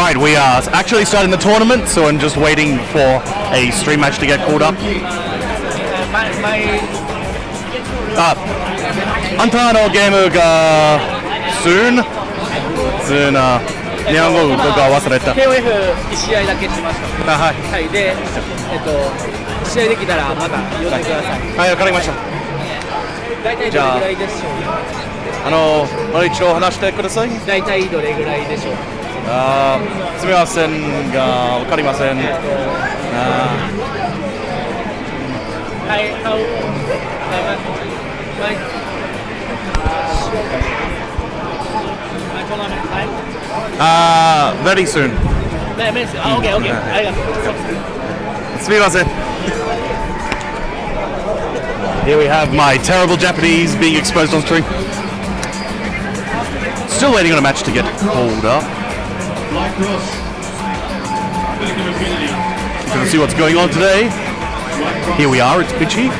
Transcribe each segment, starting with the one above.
Alright, we are actually starting the tournament, so I'm just waiting for a stream match to get called up. Untitled Game ga soon? Soon, 日本語とか忘れた。KOF 1試合だけしました。はい。はい、で、試合できたらまた呼んでください。はい、わかりました。大体どれぐらいでしょう。一応話してください。大体どれぐらいでしょう。すみませんが、わかりません。はい、very soon. Okay, okay. すみません。Here we have my terrible Japanese being exposed on stream. Still waiting on a match to get called up. Gonna see what's going on today. Here we are, it's Pitchy.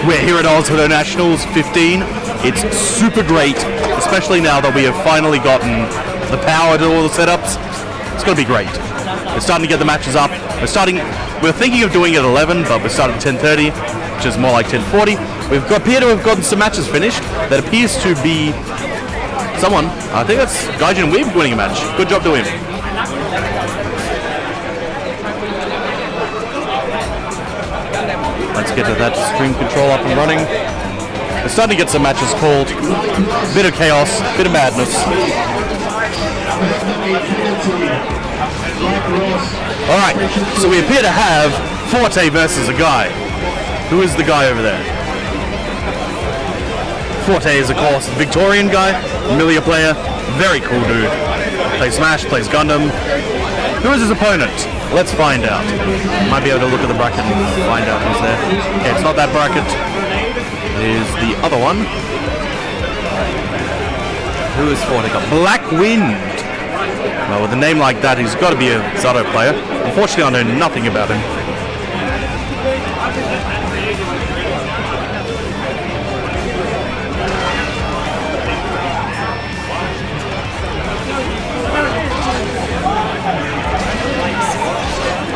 We're here at OzHadou Nationals 15. It's super great, especially now that we have finally gotten the power to all the setups. It's gonna be great. We're starting to get the matches up. We're thinking of doing it at 11, but we're starting at 10:30, which is more like 10:40. Appear to have gotten some matches finished. That appears to be someone. I think that's Gaijin Weeb winning a match. Good job to him. Let's get to that stream control up and running. We're starting to get some matches called. Bit of chaos, bit of madness. Alright, so we appear to have Forte versus a guy. Who is the guy over there? Forte is, of course, a Victorian guy, Amelia player, very cool dude. Plays Smash, plays Gundam. Who is his opponent? Let's find out. Might be able to look at the bracket and find out who's there. Okay, it's not that bracket. It is the other one. Who is Forte? Blackwind. Well, with a name like that, he's got to be a Zato player. Unfortunately, I know nothing about him.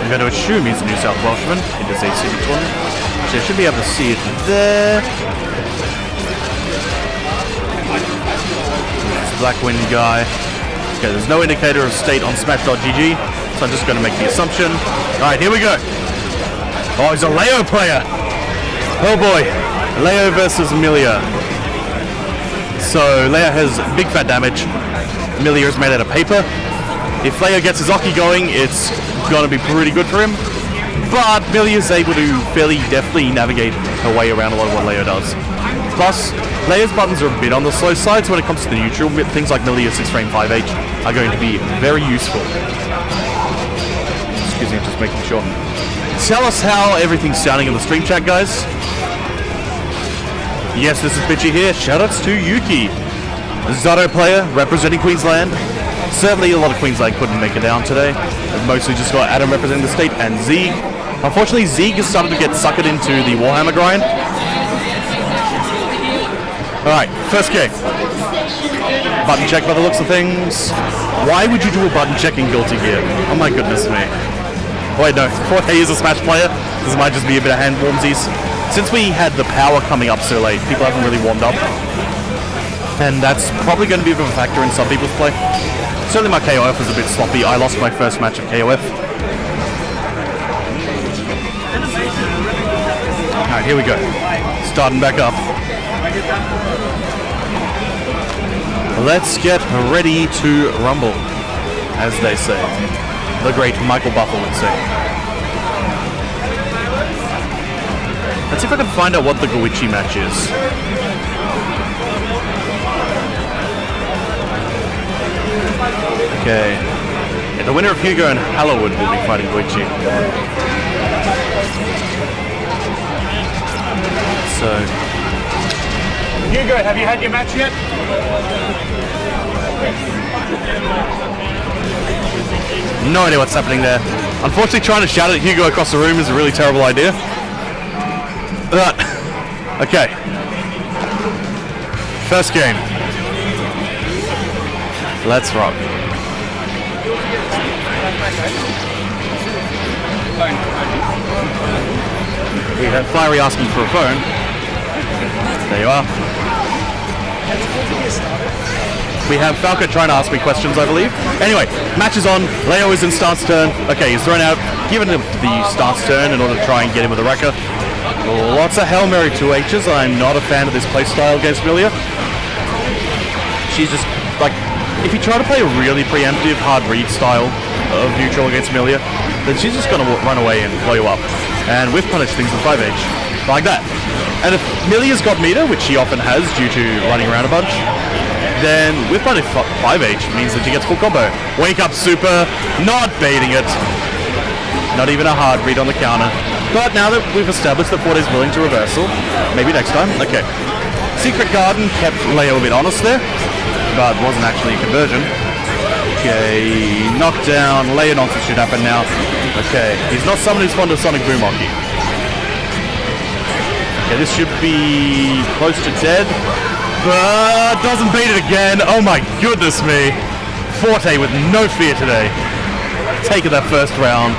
I'm going to assume he's a New South Welshman in this ACD tournament. So I should be able to see it there. Blackwind guy. Okay, there's no indicator of state on Smash.gg, so I'm just going to make the assumption. Alright, here we go. Oh, he's a Leo player. Oh boy. Leo versus Amelia. So, Leo has big fat damage. Amelia is made out of paper. If Leo gets his Oki going, it's going to be pretty good for him. But Amelia is able to fairly deftly navigate her way around a lot of what Leo does. Plus, Leo's buttons are a bit on the slow side, so when it comes to the neutral, things like Melia 6-frame 5H are going to be very useful. Excuse me, just making sure. Tell us how everything's sounding in the stream chat, guys. Yes, this is Bitchy here. Shoutouts to Yuki. Zato player, representing Queensland. Certainly a lot of Queensland couldn't make it down today. We've mostly just got Adam representing the state and Zeeg. Unfortunately, Zeeg has started to get suckered into the Warhammer grind. Alright, first game. Button check by the looks of things. Why would you do a button check in Guilty Gear? Oh my goodness me. Wait, no, Forte is a Smash player. This might just be a bit of hand warmsies. Since we had the power coming up so late, people haven't really warmed up. And that's probably going to be a bit of a factor in some people's play. Certainly my KOF was a bit sloppy. I lost my first match of KOF. Alright, here we go. Starting back up. Let's get ready to rumble, as they say. The great Michael Buffalo would say. Let's see if I can find out what the Goichi match is. Okay. Yeah, the winner of Hugo and Hallowwood will be fighting Goichi. So... Hugo, have you had your match yet? No idea what's happening there. Unfortunately, trying to shout at Hugo across the room is a really terrible idea. But, okay. First game. Let's rock. We have Firery asking for a phone. There you are. We have Falco trying to ask me questions, I believe. Anyway, match is on. Leo is in stance turn. Okay, he's thrown out, given the stance turn in order to try and get him with a wrecker. Lots of Hail Mary 2Hs. I'm not a fan of this playstyle against Amelia. She's just, like, if you try to play a really preemptive, hard read style of neutral against Amelia, then she's just going to run away and blow you up. And we've punished things with 5H. Like that. And if Amelia's got meter, which she often has due to running around a bunch, then with punishing 5H means that she gets full combo. Wake up super, not baiting it. Not even a hard read on the counter. But now that we've established that Forte is willing to reversal, maybe next time. Okay. Secret Garden kept Leo a bit honest there, but wasn't actually a conversion. Okay, knockdown, Leo nonsense should happen now. Okay, he's not someone who's fond of Sonic Boom Hockey. Okay, this should be close to dead, but doesn't beat it again. Oh my goodness me. Forte with no fear today. Taking that first round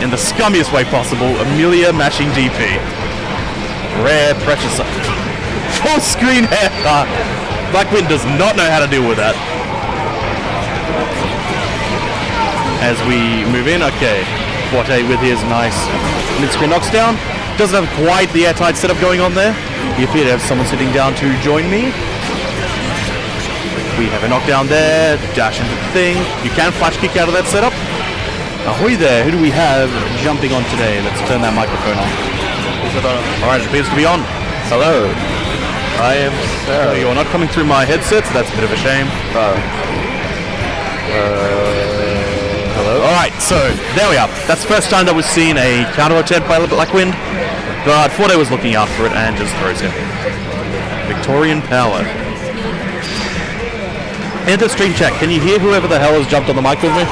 in the scummiest way possible. Amelia mashing DP. Rare precious. Full screen hair. Blackwind does not know how to deal with that. As we move in, okay. Forte with his nice mid-screen knocks down. Doesn't have quite the airtight setup going on there. You appear to have someone sitting down to join me. We have a knockdown there. Dash into the thing. You can flash kick out of that setup. Ahoy there. Who do we have jumping on today? Let's turn that microphone on. Alright, it appears to be on. Hello. I am Sarah. You're not coming through my headset, so that's a bit of a shame. Hello? Alright, so there we are. That's the first time that we've seen a counter attempt by Blackwind, but Forte was looking out for it and just throws him. Victorian power. Enter stream check. Can you hear whoever the hell has jumped on the mic with me?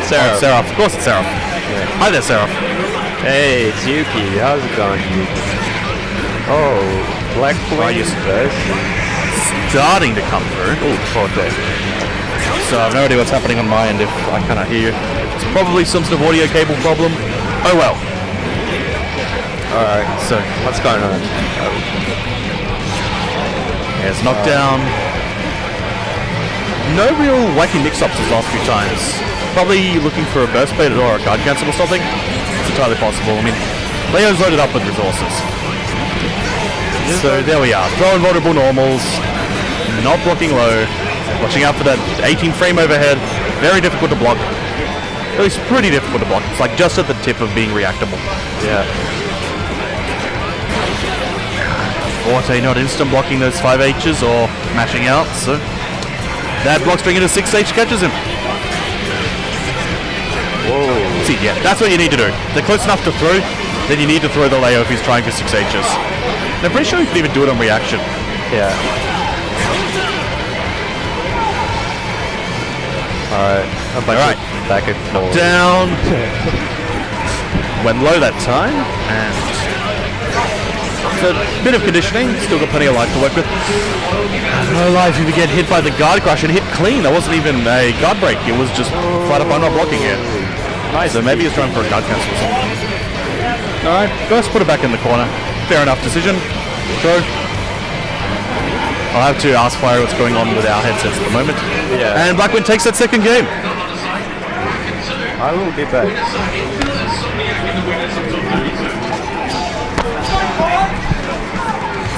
Sarah. Oh, Seraph. Of course it's Seraph. Yeah. Hi there, Seraph. Hey, it's Yuki. How's it going, Yuki? Oh, Blackwind Starting to come through. Oh, Forte. So I have no idea what's happening on my end if I cannot hear you. It's probably some sort of audio cable problem. Oh well. Alright, So what's going on? Yes, knockdown. No real wacky mix-ups these last few times. Probably looking for a burst bait or a guard cancel or something. It's entirely possible. I mean, Leo's loaded up with resources. So there we are. Throwing vulnerable normals. Not blocking low. Watching out for that 18 frame overhead. Very difficult to block. At least pretty difficult to block. It's like just at the tip of being reactable. Yeah. Forte not instant blocking those 5Hs or mashing out, so that block string into 6H catches him. Whoa. See, yeah, that's what you need to do. They're close enough to throw, then you need to throw the Leo if he's trying for 6Hs. And I'm pretty sure you can even do it on reaction. Yeah. Alright. Alright. Back and forth. Down. Went low that time, and so a bit of conditioning, still got plenty of life to work with. No life if you get hit by the guard crush and hit clean. That wasn't even a guard break, it was just flat up, I'm not blocking it. Nice. So maybe he's trying for a guard cancel or something. Alright, first put it back in the corner. Fair enough decision. Throw. I'll have to ask Fire what's going on with our headsets at the moment. Yeah. And Blackwind takes that second game. I will be back.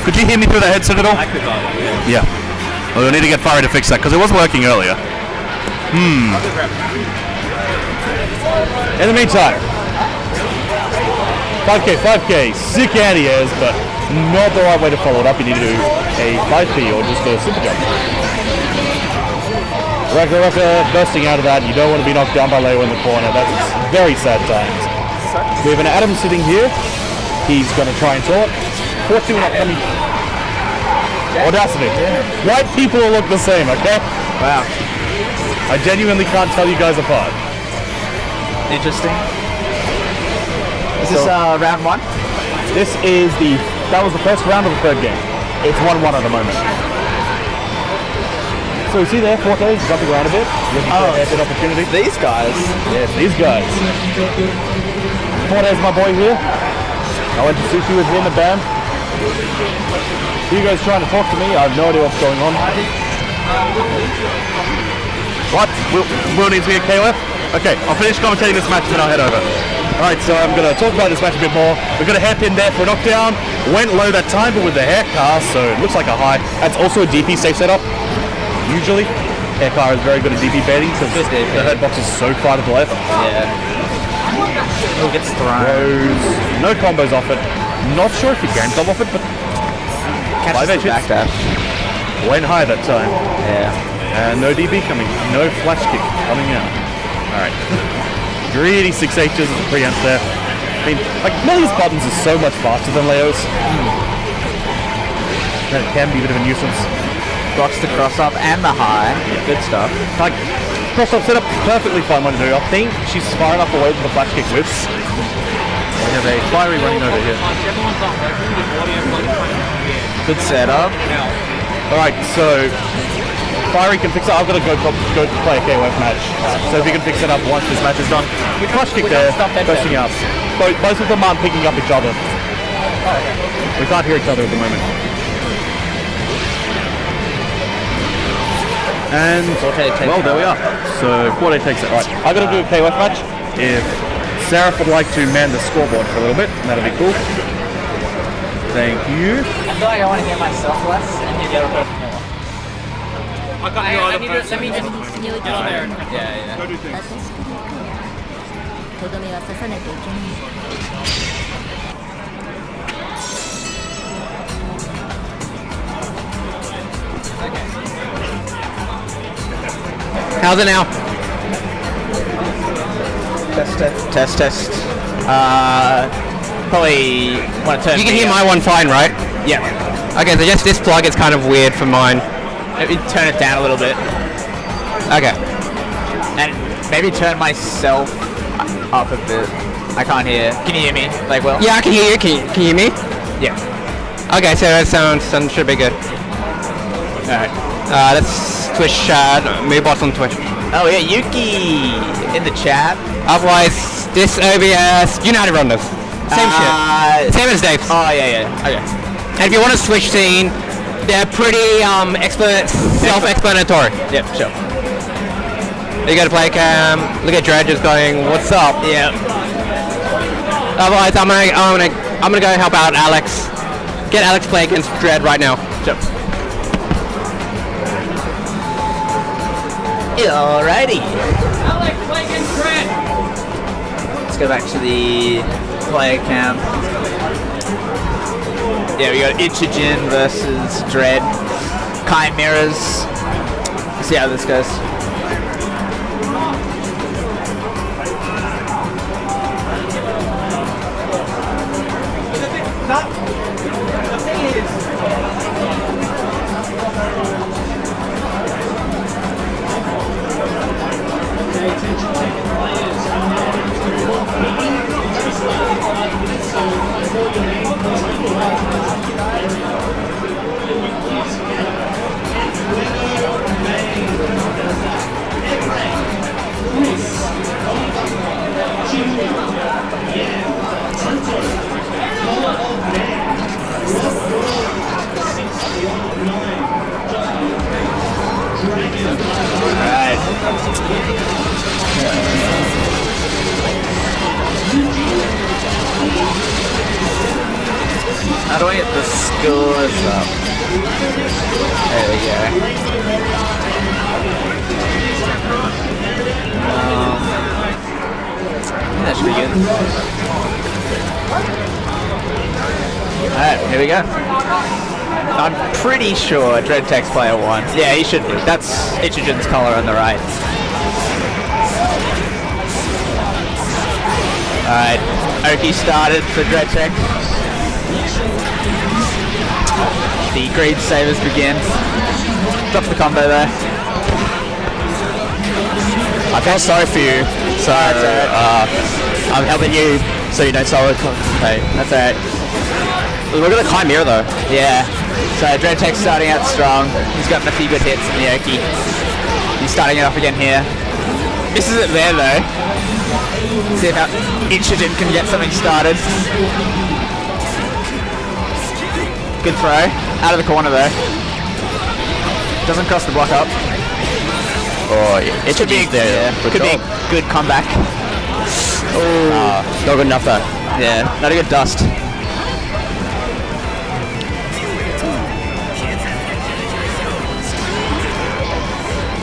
Could you hear me through the headset at all? I could not. Yeah. Well, we'll need to get Firery to fix that because it wasn't working earlier. In the meantime, 5K, sick anti-airs, but not the right way to follow it up. You need to do a 5P or just a super jump. Wrecker bursting out of that. You don't want to be knocked down by Leo in the corner. That's very sad times. We have an Adam sitting here. He's going to try and taunt. Forte not coming. Audacity. White people all look the same, okay? Wow. I genuinely can't tell you guys apart. Interesting. Is this round one? That was the first round of the third game. It's 1-1 at the moment. So see there, Forte is jumping around a bit, looking for a good opportunity. These guys. Yes, these guys. Forte's my boy here. I went to sushi with him at BAM. Hugo's trying to talk to me. I have no idea what's going on. What? Will needs me a KOF? Okay, I'll finish commentating this match and then I'll head over. Alright, so I'm going to talk about this match a bit more. We've got a hairpin there for a knockdown. Went low that time, but with the hair car, so it looks like a high. That's also a DP safe setup. Usually, hair car is very good at DP baiting because the head box is so far to the left. Yeah. Oh, gets thrown. No combos off it. Not sure if he gains them off it, but Catches the backdash. went high that time. Yeah. And no DB coming. No flash kick coming out. Alright. Greedy 6H's as a preamp there. I mean, like, Millie's buttons is so much faster than Leo's. That it can be a bit of a nuisance. Blocks the cross up and the high. Good stuff. Like, cross up setup, perfectly fine one to do. I think she's far enough away from the flash kick whiffs. We have a Firery running over here. Good setup. Alright, so Firery can fix it. I've got to go play a KOF match. So if you can fix it up once this match is done. Flash kick there, bursting out. Both of them aren't picking up each other. We can't hear each other at the moment. And, well, there we are. So Forte takes it. Right, I've got to do a KOF match. If Seraph would like to man the scoreboard for a little bit, that'll be cool. Thank you. I feel like I want to hear myself less and hear the other person more. I need to, let me just... Yeah. とどめは刺さなきゃいけない。 How's it now? Test. Probably want to turn. You can hear my one fine, right? Yeah. Okay, so just this plug is kind of weird for mine. Maybe turn it down a little bit. Okay. And maybe turn myself up a bit. I can't hear. Can you hear me? Like, well? Yeah, I can hear you. Can you hear me? Yeah. Okay, so that sound should be good. Alright. Let's Twitch, move bots on Twitch. Oh yeah, Yuki in the chat. Otherwise, this OBS, you know how to run this. Same shit. Same as Dave's. Oh yeah. Okay. And if you want to switch scene, they're pretty self-explanatory. Yep, sure. You go to play cam, look at Dread just going, what's up? Yeah. Otherwise, I'm gonna go help out Alex. Get Alex play against Dread right now. Sure. Alrighty. Alex, play against Dread. Let's go back to the player cam. Yeah, we got Ichijin versus Dread. Chimeras. Let's see how this goes. How do I get the scores up? There we go. I think that should be good. Alright, here we go. I'm pretty sure dreadtech's player 1. Yeah, he should be. That's Ichijin's color on the right. Alright, Oki started for dreadtech. The greed savers begin. Drop the combo there. I feel sorry for you, so I'm helping you so you don't solo concentrate. That's alright. Look at the Chimera though. Yeah. So dreadtech's starting out strong. He's gotten a few good hits in the Oki. He's starting it off again here. Misses it there though. See if ichijin can get something started. Good throw. Out of the corner though. Doesn't cross the block up. Oh, it should be there. Could be a good comeback. Not good enough though. Yeah, not a good dust.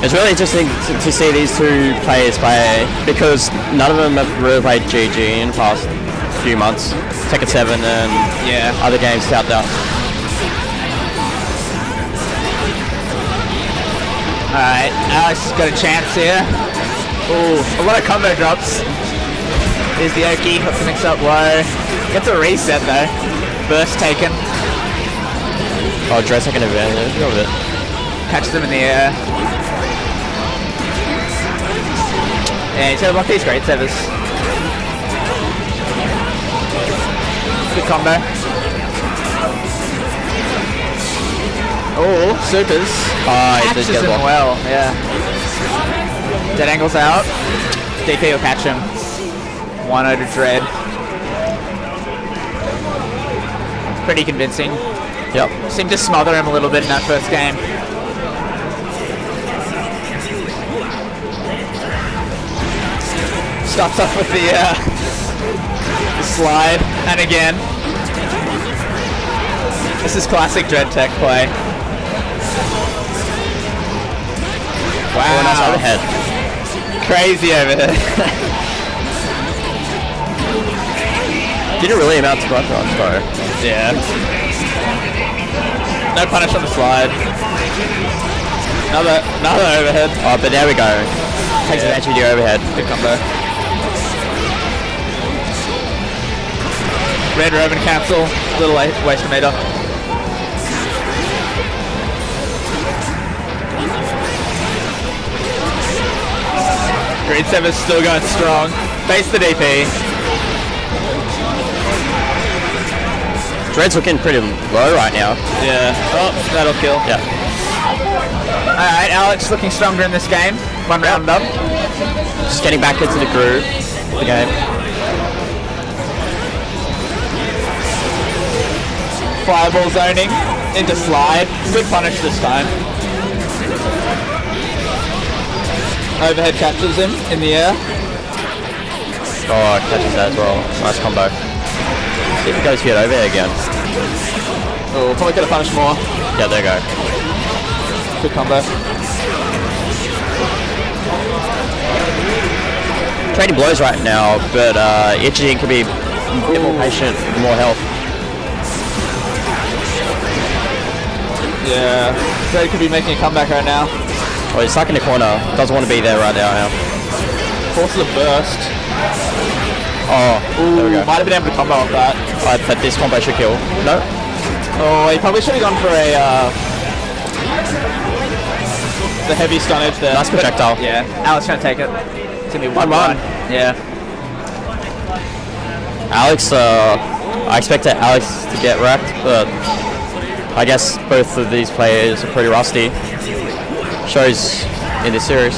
It's really interesting to see these two players play because none of them have really played GG in the past few months. Tekken 7 and other games out there. Alright, Alex has got a chance here. Ooh, a lot of combo drops. Here's the Oki, hooks the mix up low. Gets a reset though. Burst taken. Oh, dreadtech an advantage of it. Catches them in the air. Yeah, he's gonna block these great severs. Good combo. Oh, supers. Catches him well, yeah. Dead angles out. DP will catch him. 1-0 to Dread. Pretty convincing. Yep. Seemed to smother him a little bit in that first game. Starts off with the slide, and again. This is classic dreadtech play. Wow. Oh, nice overhead. Crazy overhead. Didn't really amount to much on though. Yeah. No punish on the slide. Another overhead. Oh, but there we go. Takes advantage of the overhead. Good combo. Red Rev and cancel. Little waste meter. Green 7's still going strong. Face the DP. Dread's looking pretty low right now. Yeah. Oh, that'll kill. Yeah. Alright, Alex looking stronger in this game. One round up. Just getting back into the groove of the game. Fireball zoning into slide. Good punish this time. Overhead catches him in the air. Oh, catches that as well. Nice combo. See if it goes for it overhead again. Oh, probably could have punished more. Yeah, there you go. Good combo. Trading blows right now, but ichijin could be a bit more patient, more health. Yeah, Drake could be making a comeback right now. Oh, he's stuck in the corner. Doesn't want to be there right now. Forces a burst. Oh, there we go. Might have been able to combo off that. But this combo should kill. No? Oh, he probably should have gone for a the heavy stun edge there. Nice projectile. But, yeah, Alex trying to take it. It's gonna be 1-1. Yeah. Alex, I expected Alex to get wrecked, but I guess both of these players are pretty rusty. Shows in this series.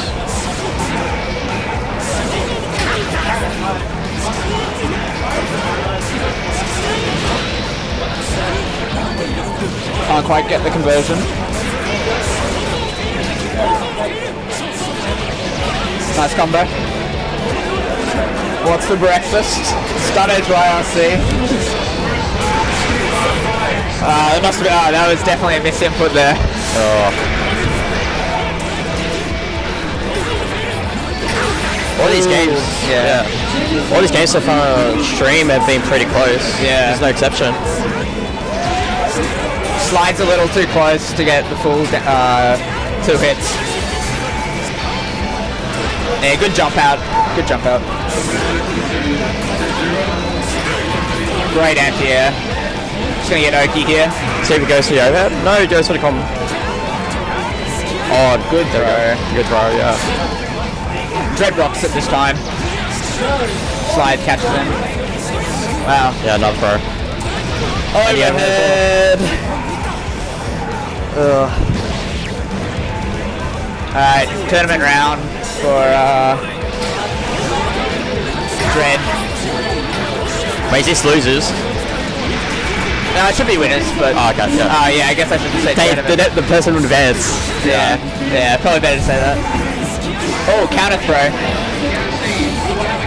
Can't quite get the conversion. Nice combo. What's for breakfast? Stun edge YRC. It must have been, that was definitely a misinput there. Oh. All these games, all these games so far on stream have been pretty close. Yeah. There's no exception. Slides a little too close to get the full 2 hits. Yeah, good jump out. Good jump out. Great anti-air. Just gonna get Oki here. See if it goes to the overhead. No, it goes for the combo. Oh, good throw. Good throw, yeah. Dread rocks it this time. Slide catches him. Wow. Yeah, another throw. Overhead. Alright, tournament round for Dread. Wait, is this losers? No, it should be winners, but... Oh, okay, yeah. yeah, I guess I should say tournament. The person would advance. Yeah, probably better to say that. Oh, counter throw.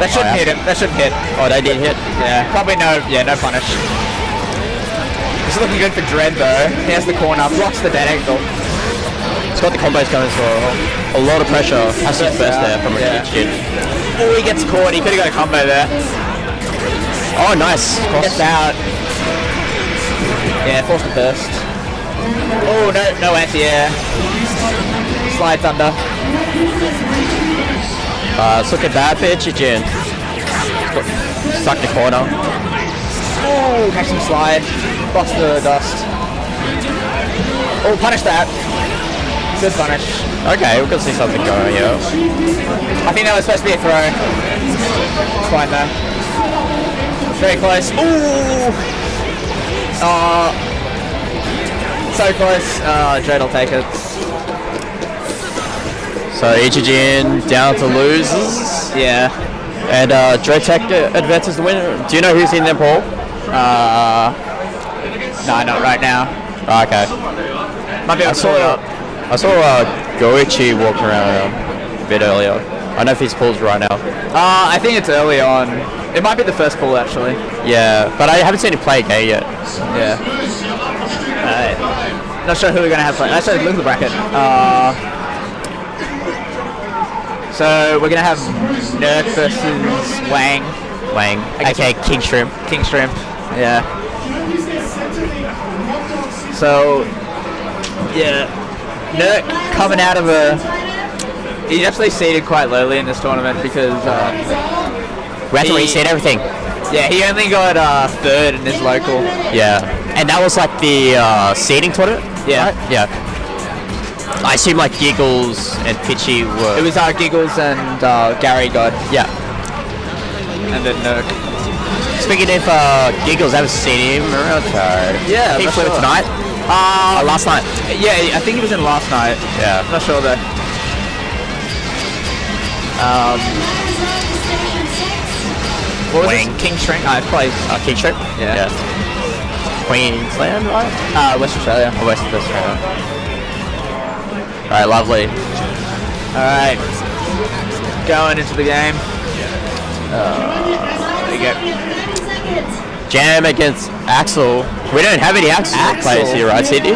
That shouldn't hit him. That shouldn't hit. Oh, they did hit? Yeah, probably no punish. This is looking good for Dread though. He has the corner, blocks the dead angle. He's got the combos coming, so a lot of pressure. Has his best there from a kid. Oh, he gets caught. He could have got a combo there. Oh, nice. Gets out. Yeah, forced the burst. Oh, no anti-air. Slides under. It's looking bad for ichijin. Stuck in the corner. Oh, catch him slide. Blocks the dust. Oh, punish that. Good punish. Okay, we can see something going here. I think that was supposed to be a throw. It's fine though. Very close. Ooh! So close. Dread will take it. So ichijin down to losers. Yeah. And dreadtech advances the winner. Do you know who's in their pool? No, not right now. Oh, okay. Might be able to pull it up. I saw Goichi walk around a bit earlier. I don't know if his pool's right now. I think it's early on. It might be the first pool actually. Yeah, but I haven't seen him play a game yet. Yeah. Not sure who we're gonna have play. Actually, look at the bracket. So we're gonna have Nerk versus Wang. Okay, KingShrimp. KingShrimp. Yeah. So yeah, Nerk coming out of he's actually seeded quite lowly in this tournament because we have to reset everything. Yeah, he only got third in his local. Yeah, and that was like the seeding tournament. Yeah, right? Yeah. I assume like Giggles and Pitchy were. It was Giggles and Gary got. Yeah. And then Nerk. Speaking of Giggles, I haven't seen him around. Yeah, he flew sure. tonight. Last night. Yeah, I think he was in last night. Yeah. I'm not sure though. What was it? KingShrimp? I played KingShrimp? Yeah. Queensland, right? West Australia. Oh, West Australia. Alright, lovely. Alright. Going into the game. There you go. Jam against Axel. We don't have any Axel players here, right, Sydney?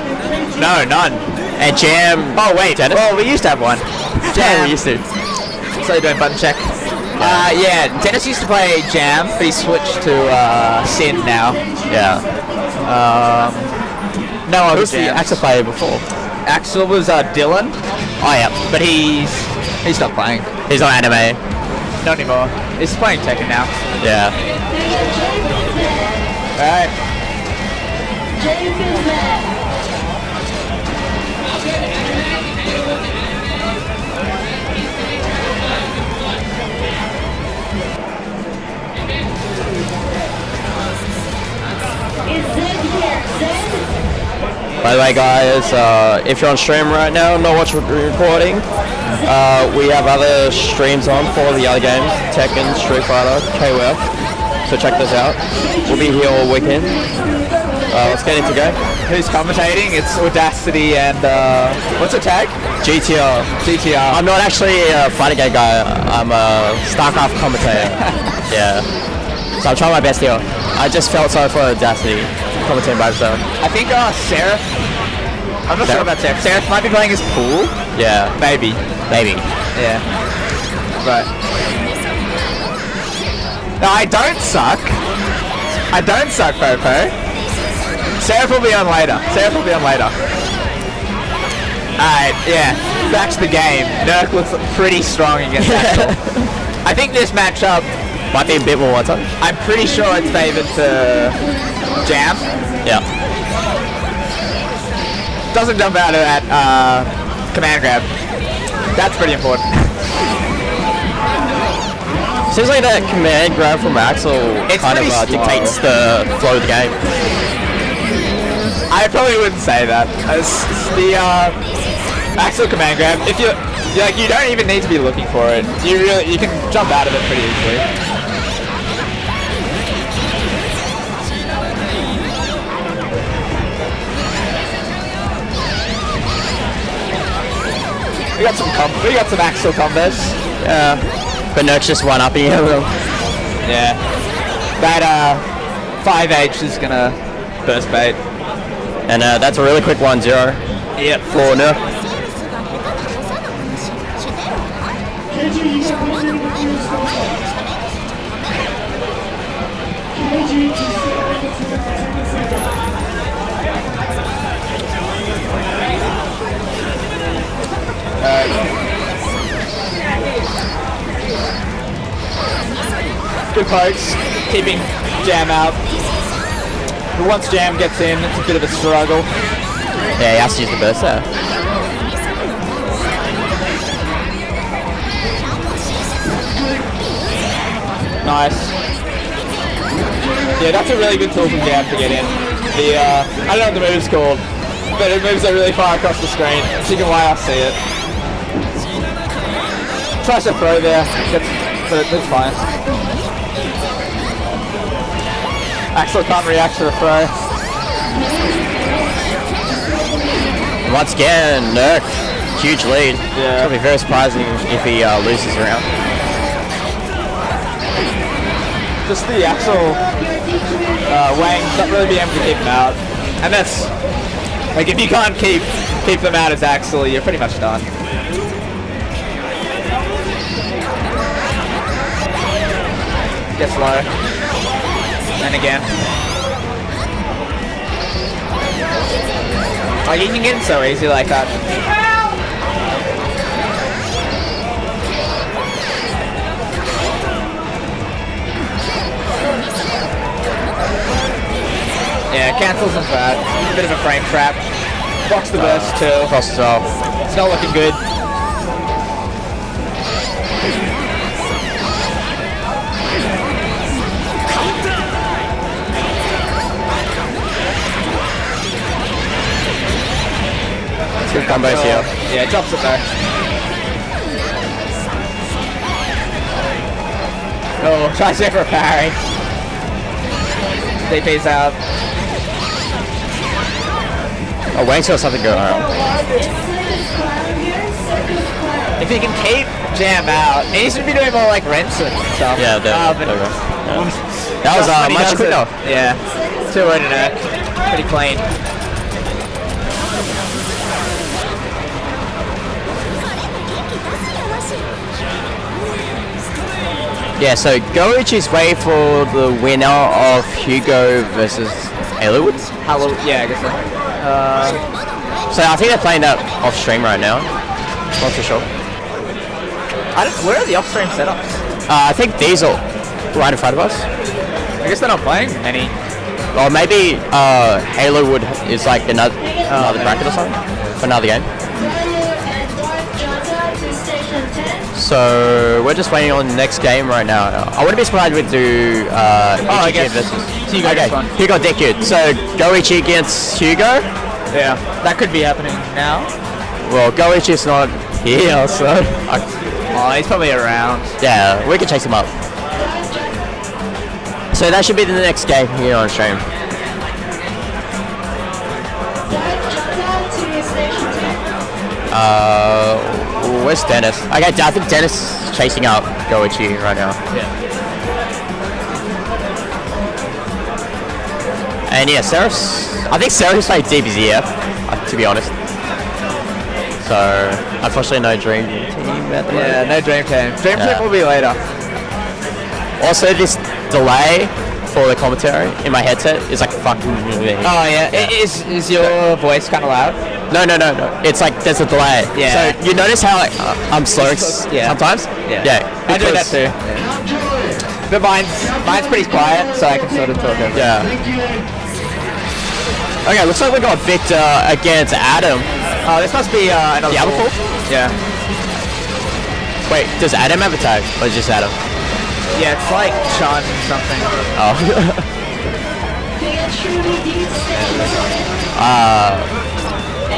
No, none. And Jam. Oh, wait. Dennis? Well, we used to have one. Jam. We used to. So you're doing button check. Yeah, Dennis used to play Jam, but he switched to Sin now. Yeah. No, who was the Axel player before? Axel was Dylan. Oh yeah, but he stopped playing. He's on anime. Not anymore. He's playing Tekken now. Yeah. Alright. By the way, guys, if you're on stream right now, not watching recording, we have other streams on for the other games, Tekken, Street Fighter, KOF, so check those out. We'll be here all weekend. Let's get into go. Who's commentating? It's Audacity and, what's the tag? GTR. I'm not actually a fighting game guy, I'm a StarCraft commentator. Yeah. So I'm trying my best here. I just felt sorry for Audacity. Commentating by himself. I think Seraph. I'm not sure about Seraph. Seraph might be playing his pool. Yeah. Maybe. Yeah. But no, I don't suck. Popo. Seraph will be on later. Alright, yeah. Back to the game. Nerk looks pretty strong against Axel. I think this matchup might be a bit more one-time. I'm pretty sure it's favored to Jam. Yeah. Doesn't jump out at command grab. That's pretty important. Seems like that command grab from Axel kind of dictates the flow of the game. I probably wouldn't say that. As the Axel command grab, if you like, you don't even need to be looking for it. You can jump out of it pretty easily. We got some Axel combos. Yeah. But Nerk's just one-upping him. Yeah. That 5H is gonna burst bait. And that's a really quick 1-0. Yep. For Nerk. Good pokes, keeping Jam out. But once Jam gets in, it's a bit of a struggle. Yeah, he has to use the burst there. Nice. Yeah, that's a really good tool from Jam to get in. The I don't know what the move's called, but it moves it really far across the screen, so you can YRC it. Tries to throw there, but it's fine. Axel can't react to the throw. Once again, Nerk, huge lead. Yeah. It'll be very surprising if he loses a round. Just the Axel Wang not really being able to keep them out, and that's like if you can't keep them out as Axel, you're pretty much done. Gets low. And again. Like, you can get in so easy like that. Yeah, cancels and that. Bit of a frame trap. Blocks the burst too. Crosses off. It's not looking good. Good combos here. Yeah, drops it though. Oh, tries to go for a parry. DP's out. Oh, Wang's got something going on. If he can keep Jam out, he needs to be doing more like rinse and stuff. Yeah, definitely. That was much quicker. Yeah, 2-0 to Nerk. Pretty clean. Yeah, so Goichi's way for the winner of Hugo versus Halo. Yeah, I guess so. So I think they're playing that off stream right now. Not for sure. Where are the off-stream setups? I think these are right in front of us. I guess they're not playing any. Or maybe Halo is like another bracket or something for another game. So we're just waiting on the next game right now. I wouldn't be surprised if we do I guess versus Hugo. Okay, Hugo DQ. So Goichi against Hugo. Yeah, that could be happening now. Well, Goichi's not here, so Oh, he's probably around. yeah, we can chase him up. So that should be the next game here on stream. Where's Dennis? Okay, I think Dennis is chasing up Goichi right now. Yeah. And yeah, I think Seraph's played DBZF, to be honest. So, unfortunately no Dream Team at the moment. Yeah, no Dream Team. Dream Team will be later. Also, this delay for the commentary in my headset is like fucking... Oh yeah, is your voice kind of loud? No. It's like there's a delay. Yeah. So you notice how I'm slow sometimes? Yeah. I do that too. Yeah. But mine's pretty quiet, so I can sort of talk over it. Yeah. Okay, looks like we got Victor against Adam. Oh, this must be another The other pool. pool? Yeah. Wait, does Adam have a tag? Or is it just Adam? Yeah, it's like Sean something. Oh.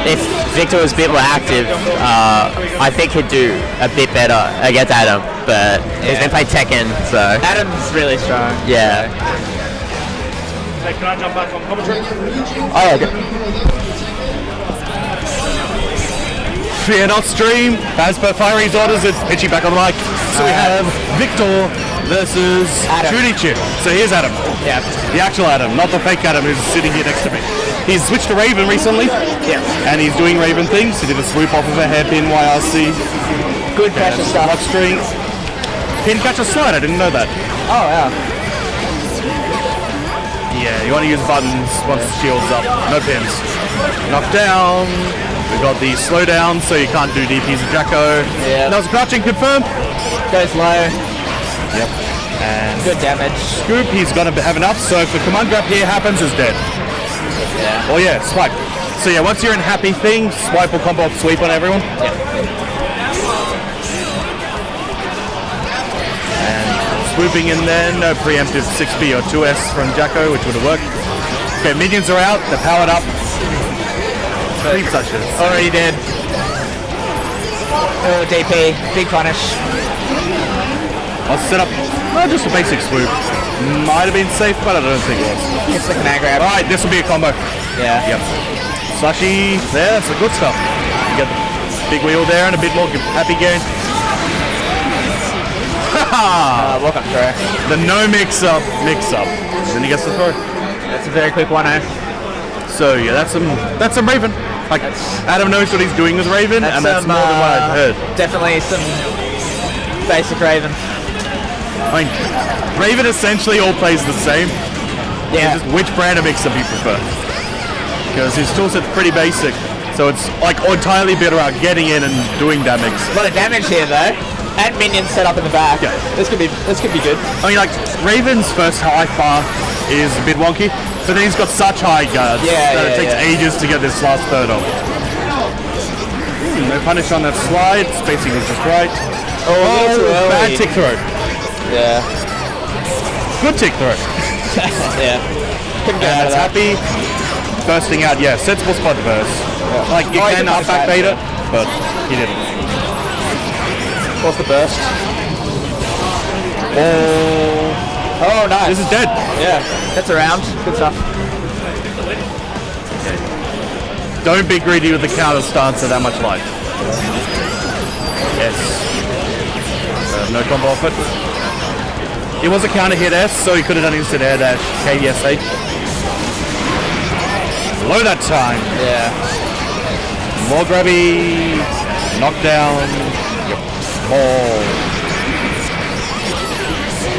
If Victor was a bit more active, I think he'd do a bit better against Adam, but he's been playing Tekken, so... Adam's really strong. Yeah. Hey, can I jump back on commentary? Oh, okay. And off stream, as per Firery's orders, it's Pitchy back on the mic. So we have Victor versus chuunietzsche. So here's Adam. Yeah. The actual Adam, not the fake Adam who's sitting here next to me. He's switched to Raven recently. Yeah. And he's doing Raven things. He did a swoop off of a hairpin YRC. Good pressure stuff. Lock string. Pin catch a slide, I didn't know that. Oh, wow. Yeah, you want to use buttons once the shield's up. No pins. Knock down. We've got the slowdown, so you can't do DPs with Jacko. Yeah. That was crouching, confirmed. Goes low. Yep. And Good damage. scoop, he's gonna have enough, so if the command grab here happens, is dead. Yeah. Oh yeah, swipe. So yeah, once you're in happy thing, swipe will combo up sweep on everyone. Yeah. And swooping in there, no preemptive 6B or 2S from Jacko, which would have worked. Okay, minions are out, they're powered up. Creep touches. Already dead. Oh, DP. Big punish. I'll set up just a basic swoop. Might have been safe, but I don't think it was. It's the command grab. Alright, this will be a combo. Yeah. Yep. Slushy, there, that's the good stuff. You get the big wheel there and a bit more happy gain. Walk up throw. The no mix-up. Then he gets the throw. That's a very quick 1-0. So yeah, that's some Raven. Like Adam knows what he's doing with Raven, and that's more than what I've heard. Definitely some basic Raven. I mean, Raven essentially all plays the same. Yeah. It's just which brand of mixer do you prefer? Because his toolset's pretty basic, so it's like entirely better at getting in and doing that mix. A lot of damage here though. And minions set up in the back. Yeah. This could be good. I mean, like Raven's first high bar is a bit wonky, but then he's got such high guards that it takes ages to get this last third off. No punish on that slide. Spacing is just right. Oh, bad tick throw. Yeah. Good tick throw. Yeah. Couldn't get out of That's that. happy. Bursting out, yeah, sensible spot burst. Like you Oh, he can did up back bait it, but he didn't. What's the burst? Oh, nice. This is dead. Yeah. That's around. Good stuff. Don't be greedy with the counter stance of that much life. Yes. No combo off it. It was a counter hit S, so he could have done instant air dash KDSH. Low that time. Yeah. More grabby. Knockdown. Yep.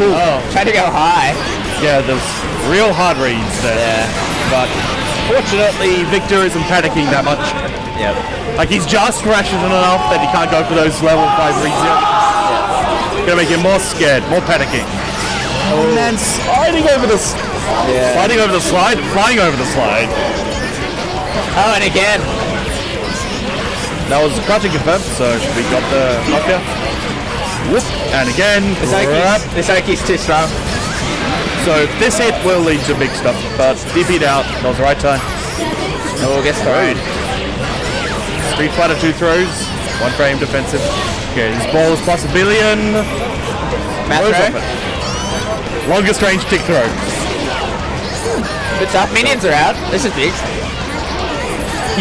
Oh, trying to go high. Yeah, there's real hard reads there. Yeah. But fortunately, Victor isn't panicking that much. Yep. Like he's just rational enough that he can't go for those level 5 reads yet. Gonna make him more scared, more panicking. And then sliding over the sliding over the slide, flying over the slide. Oh, and again. That was crouching confirmed, so we got the knockdown. Whoop, and again, This Oki's too strong. so this hit will lead to big stuff, but DP'd out, that was the right time. Oh, gets thrown. Street Fighter 2 throws, 1 frame defensive. Okay, his ball is plus a billion. Math Throws throw. off it. Longest range tick throw. Good stuff. Minions are out. This is big.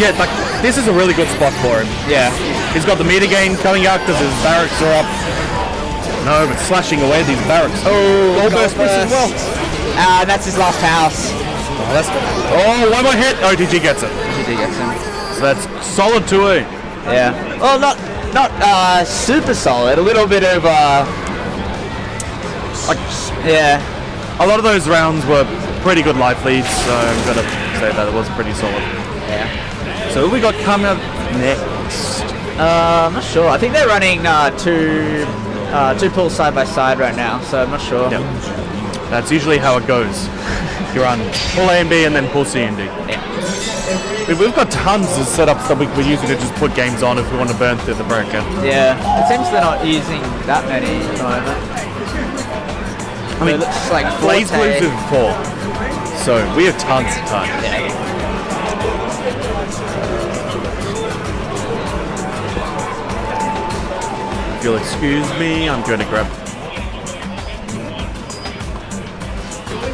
Yeah, like this is a really good spot for him. Yeah. He's got the meter gain coming out because his barracks are up. No, but slashing away these barracks. Oh, goal burst as well. That's his last house. Oh, one more hit. OTG gets it. GG gets him. So that's solid 2A. Yeah. Well, not super solid. A little bit of yeah. A lot of those rounds were pretty good life leads, so I'm gonna say that it was pretty solid. Yeah. So who we got coming up next? I'm not sure. I think they're running two pulls side by side right now, so I'm not sure. Yep. That's usually how it goes. You run pull A and B and then pull C and D. Yeah. We've got tons of setups that we're using to just put games on if we want to burn through the bracket. Yeah. It seems they're not using that many at the moment. I mean, it looks like Blaze Forte. Blues with 4. So we have tons of time. If you'll excuse me, I'm going to grab.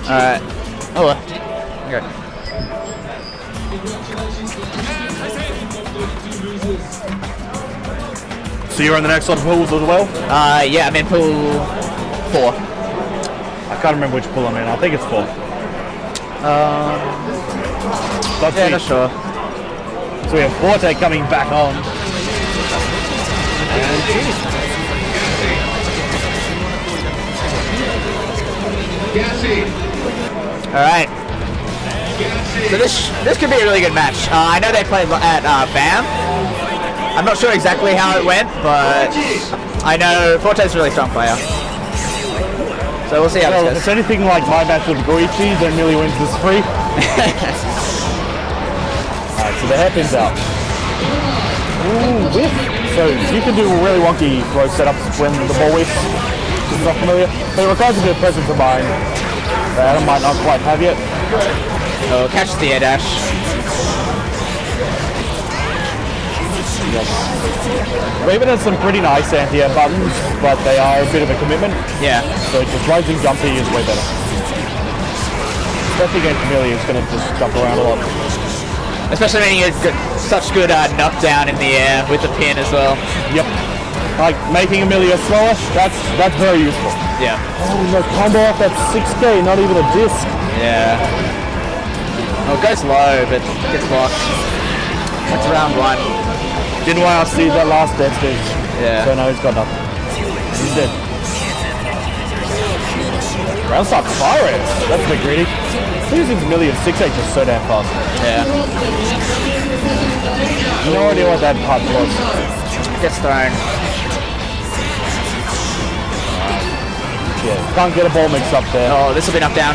Alright. Oh, okay. So you're in the next lot of pools as well? Yeah, I'm in pool 4. I can't remember which pool I'm in. I think it's 4. Yeah, not sure. So we have Forte coming back on. Alright. So this could be a really good match. I know they played at BAM. I'm not sure exactly how it went, but I know Forte's a really strong player. So we'll see how Well, if this it's goes. anything like my match with Goichi, then Millie wins this free. Alright, so the hairpin's out. Ooh, whiff. So you can do really wonky throw setups when the ball whiffs. This is not familiar. But it requires a bit of presence of mind that Adam might not quite have yet. Oh, catch the air dash. Raven has some pretty nice anti-air buttons, but they are a bit of a commitment. Yeah. So just rising jumpy is way better. Especially against Millie, who's going to just jump around a lot. Especially when you get such good knockdown in the air with the pin as well. Yep. Like making Amelia slower, that's very useful. Yeah. Oh no, combo off that 6K, not even a disc. Yeah. Oh, it goes low, but gets blocked. That's round 1. Didn't want to see that last death stage. Yeah. So now he's got nothing. He's dead. Round start Firery. That's a bit greedy. Losing to Millie of 6H is so damn fast. Yeah. No idea what that part was. Gets thrown. Yeah, can't get a ball mix up there. Oh, this will be knocked down.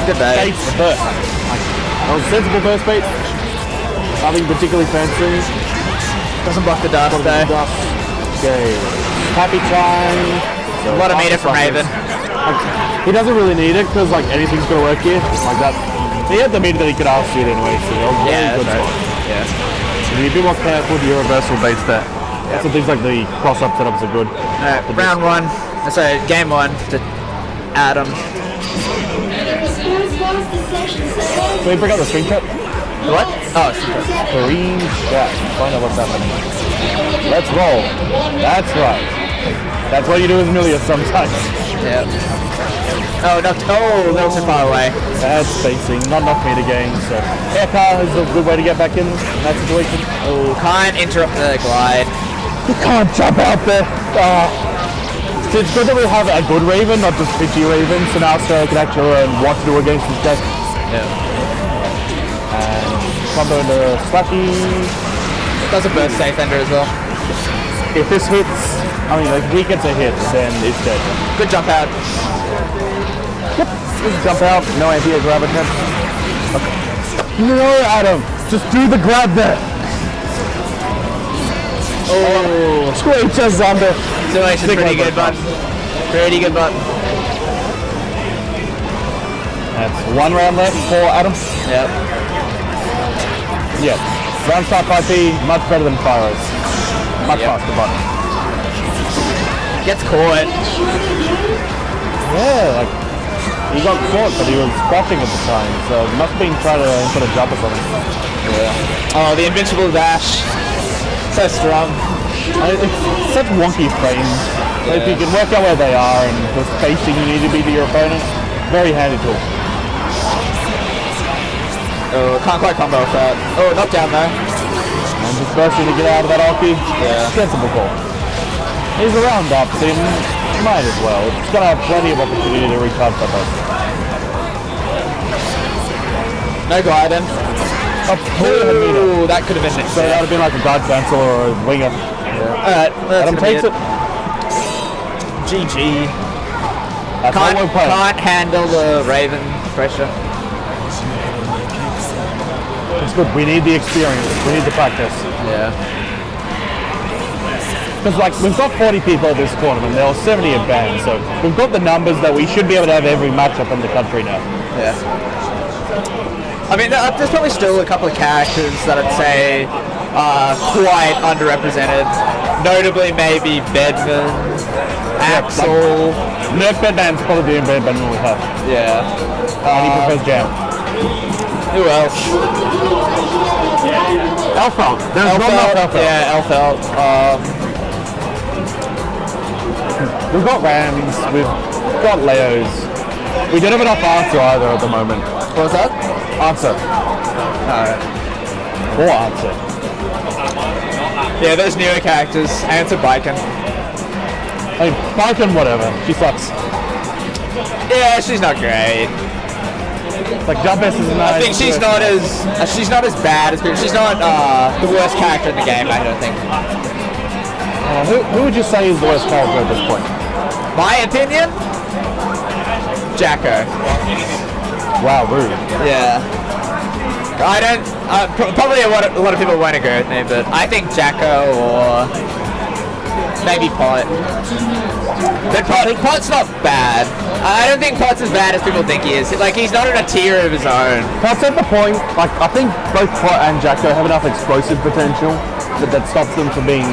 Good bait. Bait's the burst. That was a sensible burst bait. Nothing particularly fancy. Doesn't block the dust though. Okay. Happy time. A lot of meter from Raven. He doesn't really need it because like anything's gonna work here. Like that. He had the meter that he could ask you anyway, so that was a very good spot. Yeah. So be a bit more careful with your reversal baits there. So things like the cross-up setups are good. Alright, round 1. So game 1 to Adam. Can we bring up the screenshot? What? Oh, Screenshot. Find out what's happening. Let's roll. That's right. That's what you do with Amelia sometimes. yeah. Oh, knocked. Oh, that was too far away. Bad spacing, not enough meter gain, so air car is a good way to get back in that situation. Oh, can't interrupt the glide. You can't jump out there. So it's good that we have a good Raven, not just bitchy Raven, so now Australia can actually learn what to do against this deck. Yeah. And combo into Slacky. Does a burst safe ender as well. If this hits, I mean, like, if he gets a hit, then it's dead. Good jump out. Yep, just jump out, no idea, grab attempt. Okay. No, Adam, just do the grab there. Oh, straight just under. Situation's pretty good, bud. Pretty good, bud. That's 1 round left for Adam. Yep. Yeah, round start 5P, much better than Firery. Much faster button. Gets caught. Yeah, like, he got caught, but he was squashing at the time, so he must have been trying to put a jump or something. Yeah. Oh, the invincible dash. So strong. It's such wonky frames. Like, if you can work out where they are and the spacing you need to be to your opponent, very handy tool. Oh, can't quite combo with that. Oh, knockdown though. And just bursting to get out of that ulti. Yeah. Sensible call. He's a round up, so you might as well. It's going to have plenty of opportunity to recharge that base. No gliding. Oh, that could have been it. so that would have been like a guard cancel or a winger. Alright, Adam takes it. GG. That's how we're playing. Can't handle the Raven pressure. It's good. We need the experience. We need the practice. Yeah. because like we've got 40 people at this tournament, there are 70 at BAM, so we've got the numbers that we should be able to have every matchup in the country now. Yeah. I mean, there's probably still a couple of characters that I'd say are quite underrepresented. Notably, maybe Bedman, Axel. Nerk Bedman's probably doing better than we have. Yeah. And he prefers Jam. Who else? Elfelt. There's not enough Elfelt. Yeah, Elfelt. We've got Rams, we've got Leos. We don't have enough answer either at the moment. What was that? Answer. Alright. Or answer. Yeah, there's newer characters. Answer Biken. I mean, Falcon, whatever. She sucks. Yeah, she's not great. Like Jump S is nice. I think she's not as bad as people. She's not the worst character in the game, I don't think. Who would you say is the worst character at this point? My opinion? Jacko. Wow, rude. Yeah. I don't. Probably a lot of people won't agree with me, but I think Jacko or maybe Pot. But Pot's not bad. I don't think Pot's as bad as people think he is. Like, he's not in a tier of his own. Pot's at the point, like, I think both Pot and Jacko have enough explosive potential that stops them from being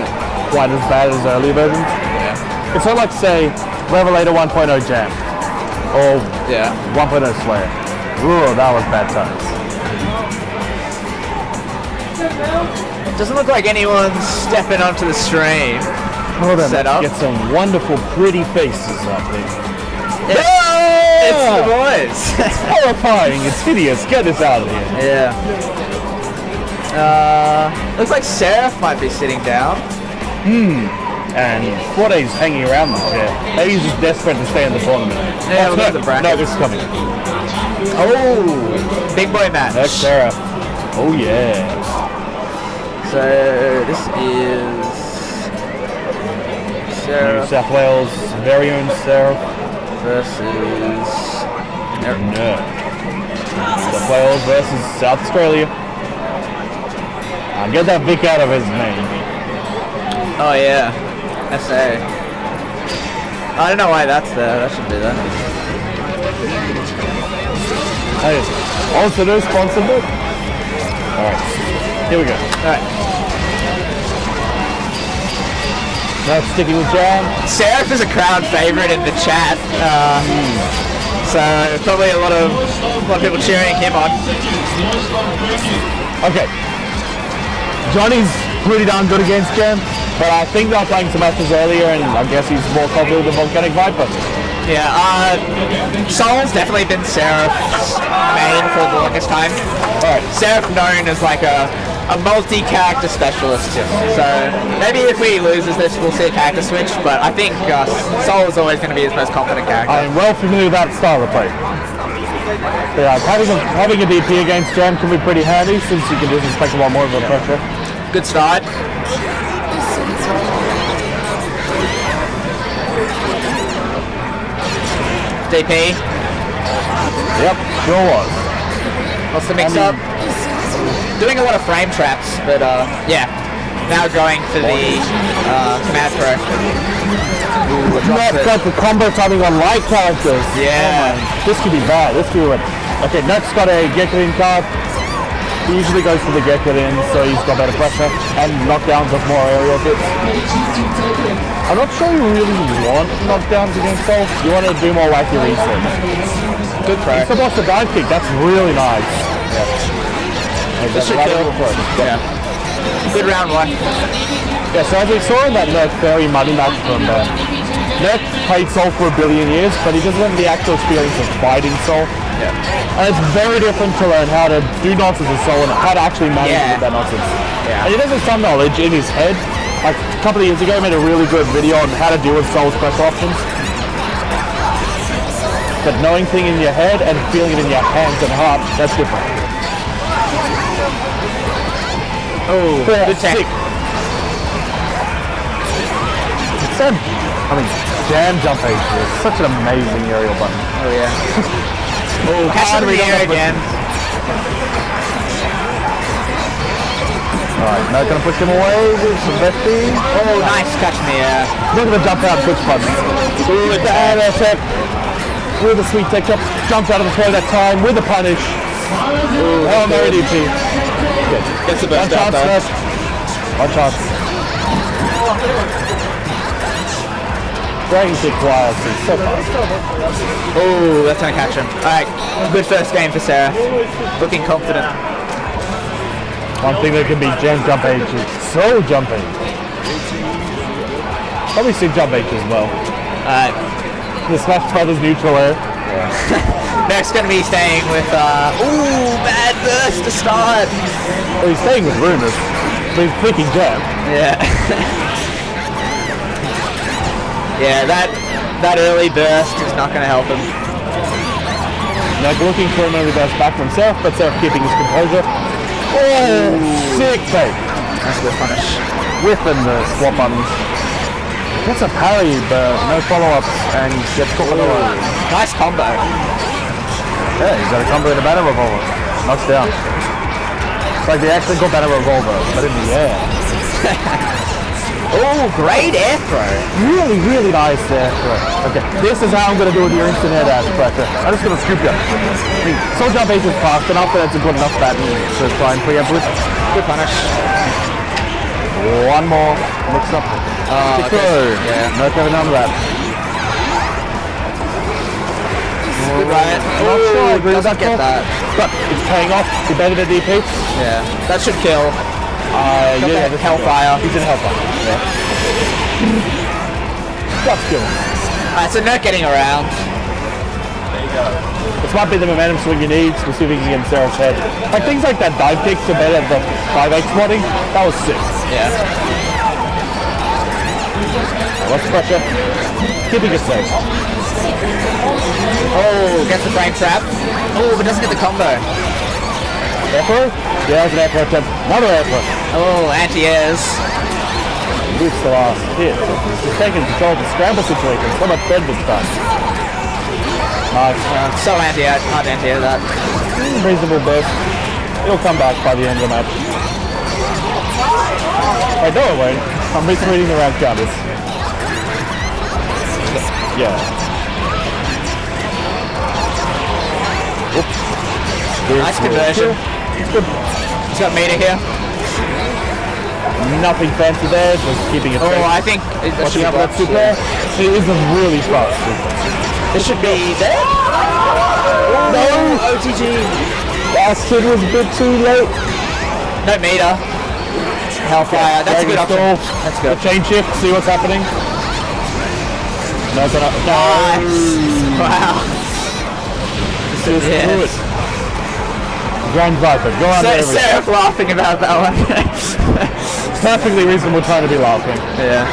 quite as bad as earlier versions. Yeah. It's not like, say, Revelator 1.0 Jam or 1.0 Slayer. Ooh, that was bad times. Doesn't look like anyone's stepping onto the stream. Hold on, Set up. get some wonderful, pretty faces up there. It's the boys. It's horrifying. It's hideous. Get this out of here. Yeah. Looks like Seraph might be sitting down. And Forte's hanging around the chair. Maybe he's just desperate to stay in the tournament. Yeah, look at the bracket. No, this is coming. Oh, big boy match. Next Seraph. Oh yeah. So this is New Seraph South Wales' very own Seraph. versus Nerk. South Wales versus South Australia. Get that Vic out of his name. oh yeah, SA. I don't know why that's there. That should be there. Hey, also no sponsor book. Alright, here we go. Alright. Now sticking with Jam. Seraph is a crowd favorite in the chat. So probably a lot of people cheering him on. Okay. Johnny's pretty darn good against Jam, but I think they're playing some matches earlier and I guess he's more confident with the Volcanic Viper. Yeah, Sol's definitely been Seraph's main for the longest time. Alright. Seraph known as like a multi-character specialist. So maybe if he loses this, we'll see a character switch, but I think Sol is always going to be his most confident character. I'm well familiar with that style of play. Yeah, having a DP against Jam can be pretty handy since you can disrespect a lot more of the pressure. Good start. DP. Yep, sure was. What's the mix-up? Doing a lot of frame traps, but yeah. Now going for the command throw. Not got the combo timing on light characters. Yeah. Oh this could be bad. This could be bad. Okay, Nerk's got a Gekkerin card. He usually goes for the Gekkerin, so he's got better pressure and knockdowns of more aerial hits. I'm not sure you really want knockdowns against Sol. You want to do more wacky research. Good throw. It's about the dive kick. That's really nice. Yeah. This should kill. Yeah. Good round one. Yeah, so as we saw in that Nerk very muddy match from Nerk played Sol for a billion years, but he doesn't have the actual experience of fighting Sol. Yeah. And it's very different to learn how to do nonsense with Sol and how to actually manage with that nonsense. Yeah. And he does have some knowledge in his head. Like a couple of years ago, he made a really good video on how to deal with Sol's pressure options. But knowing things in your head and feeling it in your hands and heart, that's different. Oh, good tech. Jam jump H is such an amazing aerial button. Oh yeah. Oh, catch him in the air again. Alright, now gonna push him away with some bestie. Oh, nice catch in the air. Look at the jump out switch punch. Ooh, it's an air tech. With a sweet tech up. Jumps out of the throw that time with the punish. Ooh, oh, Mary DP. Gets the best out there. One chance. Dragon kick wild, so fast. Oh, that's gonna catch him. Alright, good first game for Sarah. Looking confident. One thing that can be jam jump H is so jumping. Probably sick jump H as well. The Smash Brothers neutral air. Nerk's gonna be staying with ooh, bad burst to start. Well, he's staying with rumors. But he's clicking jam. Yeah. Yeah, that early burst is not gonna help him. Nerk looking for an early burst back from Seraph, but Seraph keeping his composure. Oh, sick fake. That's a good punish. Whipping the swap buttons. Gets a parry, but no follow-ups, and gets caught with a one. Nice combo. Yeah, he's got a combo in the banner revolver. Knocks down. It's like the actually got banner revolver, but in the air. Oh, great air throw. Really, really nice air throw. Okay, this is how I'm going to do with your instant air dash, but I'm just going to scoop you. I mean, Soul Jump H is fast enough that it's a good enough pattern to try and preempt with. Good punish. One more. Mix up. Okay. Yeah. No, never none of that. Good riot. Not sure I agree with Doesn't that get call, that. but it's paying off. He better than DP. Yeah. That should kill. Yeah, the Hellfire. He's in Hellfire. Yeah. That's good. Alright, so Nerk getting around. This might be the momentum swing you need, specifically against Seraph's head. Like things like that dive kick to better the 5X swatting, that was sick. Yeah. Less pressure. Keeping it safe. Oh, gets the frame trap. Oh, but doesn't get the combo. Air throw? Yeah, it's an air throw attempt. Another air throw. Oh, anti-airs. Boots the last hit. He's taking control of the scramble situation. So much better this time. Nice. So anti-air, hard anti-air that. Reasonable burst. It'll come back by the end of the match. Wait, no it won't. I'm reading the round counters. Yeah. Oops. Nice conversion. It's good. He's got meter here. Nothing fancy there, just keeping it Oh, straight. I think it should Watching be out for that blocked. super. It is a really fast super. It should be there. No! OTG. Last hit was a bit too late. No meter. Hellfire. That's a good option. Stall. That's good. Chain shift, see what's happening. No, it's not. Nice. Wow. Just Yes. do it. Grand Viper, go out there. Seraph laughing about that one. Perfectly reasonable time to be laughing. Yeah.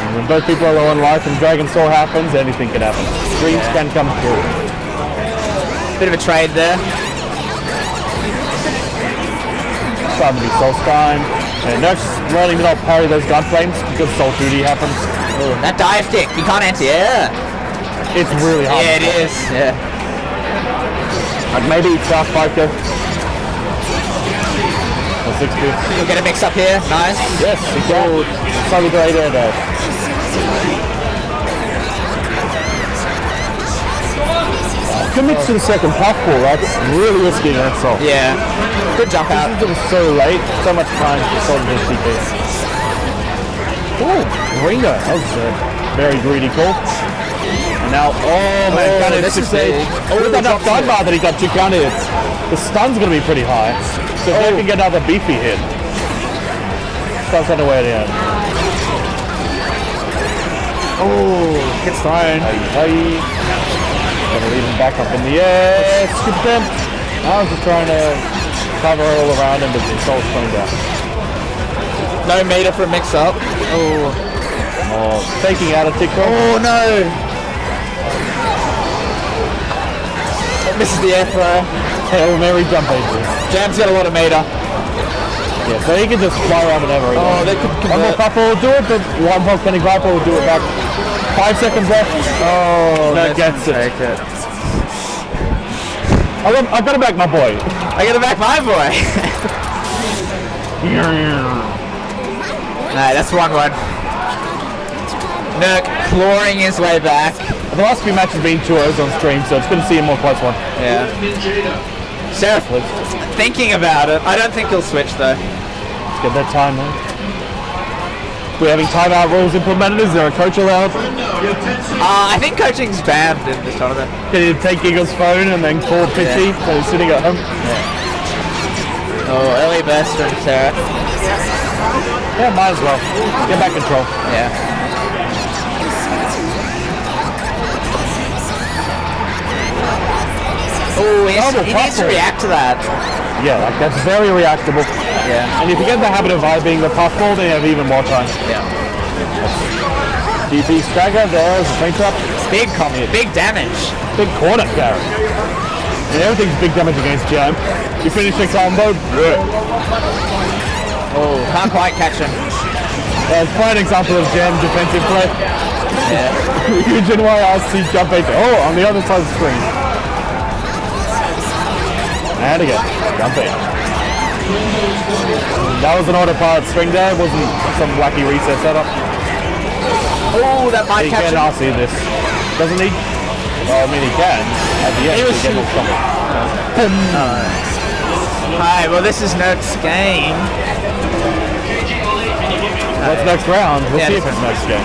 And when both people are low on life and Dragon Soul happens, anything can happen. Dreams can come true. Bit of a trade there. Starting to be Soul time. And Nerk's learning to not parry those gun flames because Soul duty happens. Ooh, that dive kick, you can't anti-air. It's really hard. Yeah, it is. Yeah. Like maybe South Falco. 60. You'll get a mix up here. Nice. Yes, exactly. Solid great air dash. Commits to the second puffball, that's really risky in itself. Yeah. Good jump out. It was so late, so much time for solid DP. Ooh, Ringo. That was a very greedy call. And now, oh man, counter hit this is 6 big. with that stun bar that he got 2 counter hits, the stun's going to be pretty high. So if they can get another beefy hit, stun's on the way at the end. Oh, gets thrown. Hey. Gonna leave him back up in the air. Scoop them. I was just trying to cover all around him, but the soul's coming down. No meter for a mix up. Oh, taking out a tick roll. Oh no. Misses the air throw. Hail Mary jump ages. Jam's got a lot of meter. Yeah, so he can just fly around whenever he Oh, wants. they could One more convert. Papa will do it, but one volcanic Viper will do it back. 5 seconds left. Oh, No, gets it. take it. I've got to back my boy. I gotta back my boy. Alright, that's 1-1. Nerk clawing his way back. The last few matches being 2-0s on stream, so it's good to see a more close one. Yeah. Ceraph thinking about it. I don't think he'll switch though. Let's get that time, man. We're having timeout rules implemented. Is there a coach allowed? I think coaching's banned in this tournament. Can you take Giga's phone and then call Pitchy so he's sitting at home? Oh, early burst from Ceraph. Yeah, might as well. Get back control. Yeah. Oh, he needs to react to that. Yeah, like that's very reactable. Yeah. And if you get the habit of vibing the puffball, then you have even more time. Yeah. DP stagger, there's a frame trap. Big damage. Big corner carry. And everything's big damage against Jam. You finish the combo. Oh, can't quite catch him. That's quite an example of Jam defensive play. Yeah. Huge NYRC jump 8. Oh, on the other side of the screen. And again, jump 8. That was an autopilot string there, wasn't some wacky reset setup. Oh, that might catch him. He can RC this. Doesn't he? Well, I mean, he can. At the end, he get more coming. Hi, well, this is Nerk's game. What's next round? We'll see if it's next game.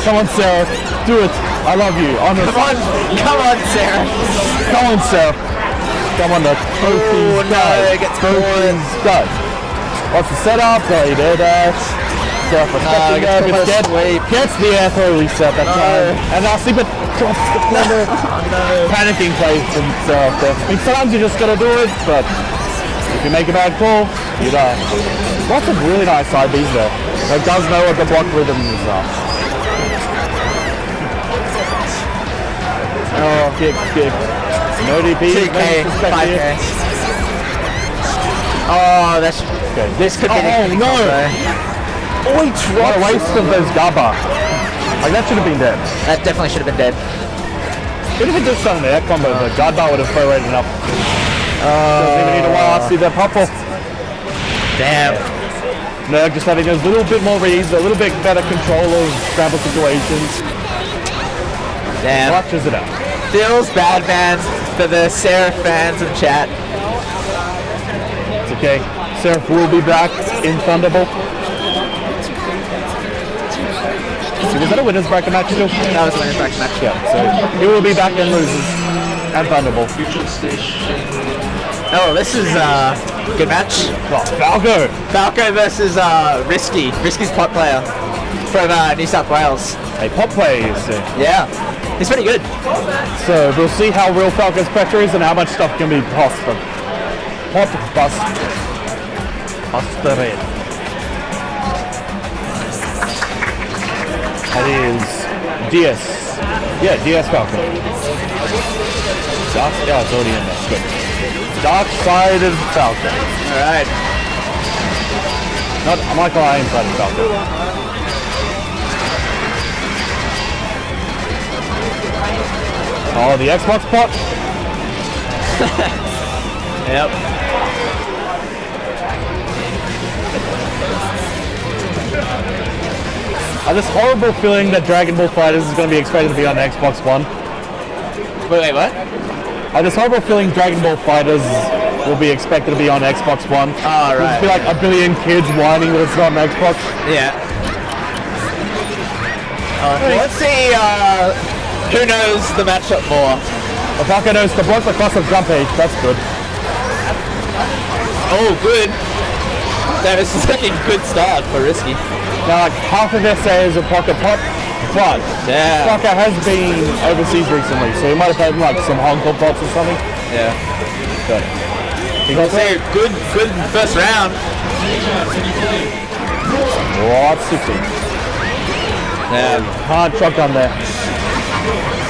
Come on, Sarah. Do it. I love you. Honest. Come on, Sarah. Come on, Sarah. Come on, Nerk. Both teams die. Both teams die. What's the setup? Oh, you did that. Sarah respecting there, but dead. Gets the air throw reset that time. And now sleep it. Drops the corner. Panicking play from Sarah there. I mean, sometimes you just gotta do it, but if you make a bad call, you die. Lots of really nice side Bs there. It does know what the block rhythms are. Oh, kick. No DP. 2K, 5K. Oh, that's Okay. this could be. Oh no! Oh, he what a waste of those Gabba. Like that should have been dead. That definitely should have been dead. Even if it just done the air combo, the Godbar would have throw rated enough. Doesn't even need a while. See that purple. Damn. Nerk just having a little bit more reads, a little bit better control of scramble situations. Damn. Clutches it out. Feels bad, man, for the Seraph fans in chat. It's okay. Seraph will be back in Thunderbolt. Was that a winner's bracket match still? That was a winner's bracket match. Yeah, so he will be back and loses. And Thunderbolt. Oh, this is a good match. Oh, Falco! Falco versus Risky. Risky's pot player from New South Wales. A pop player, you see. Yeah, he's pretty good. So we'll see how real Falco's pressure is and how much stuff can be tossed from. Pop, bust. Buster it. That is DS. Yeah, DS Falco. Dark, yeah, it's already in there. Good. Dark side of Falco. Alright. Not Michael Iron side of Falco. Oh, the Xbox pot. Yep. I have this horrible feeling that Dragon Ball FighterZ is going to be expected to be on Xbox One. Wait, what? I have this horrible feeling Dragon Ball FighterZ will be expected to be on Xbox One. Oh, right. There'll be like a billion kids whining that it's not on Xbox. Yeah. Let's see who knows the matchup more. Well, Falco knows to block the cross of jump H. That's good. Oh, good. That is like a good start for Risky. Now, like half of SA is a pocket pot, but Yeah. Falco has been overseas recently, so he might have had like some Hong Kong pots or something. Yeah. But Let's say good first round. what 60? Yeah. Hard shotgun there.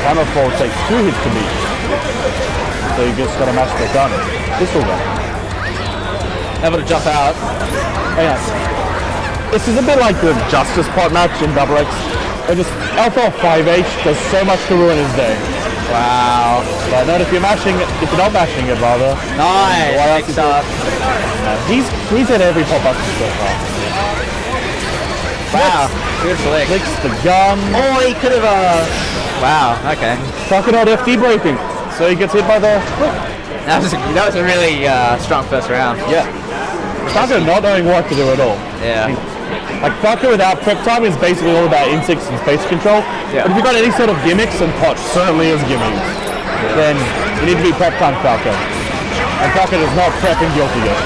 Hammer fall takes 2 hits to beat. So you just gotta match the gun. Pistol gun. Able to jump out. Hang on. This is a bit like the Justice pot match in Double X. Where just Alpha 5H does so much to ruin his day. Wow. But not if you're not mashing it, rather. Nice. Next up. He's hit every pop button so far. Wow. Good flick. Flicks the gun. Oh, he could have. Wow. Okay. Talking about FD breaking. So he gets hit by the flick. That was a really strong first round. Yeah. Falco not knowing what to do at all. Yeah. Like Falco without prep time is basically all about insects and space control. Yeah. But if you've got any sort of gimmicks, and Pot certainly is gimmicks, then you need to be prep time Falco. And Falco is not prepping guilty yet.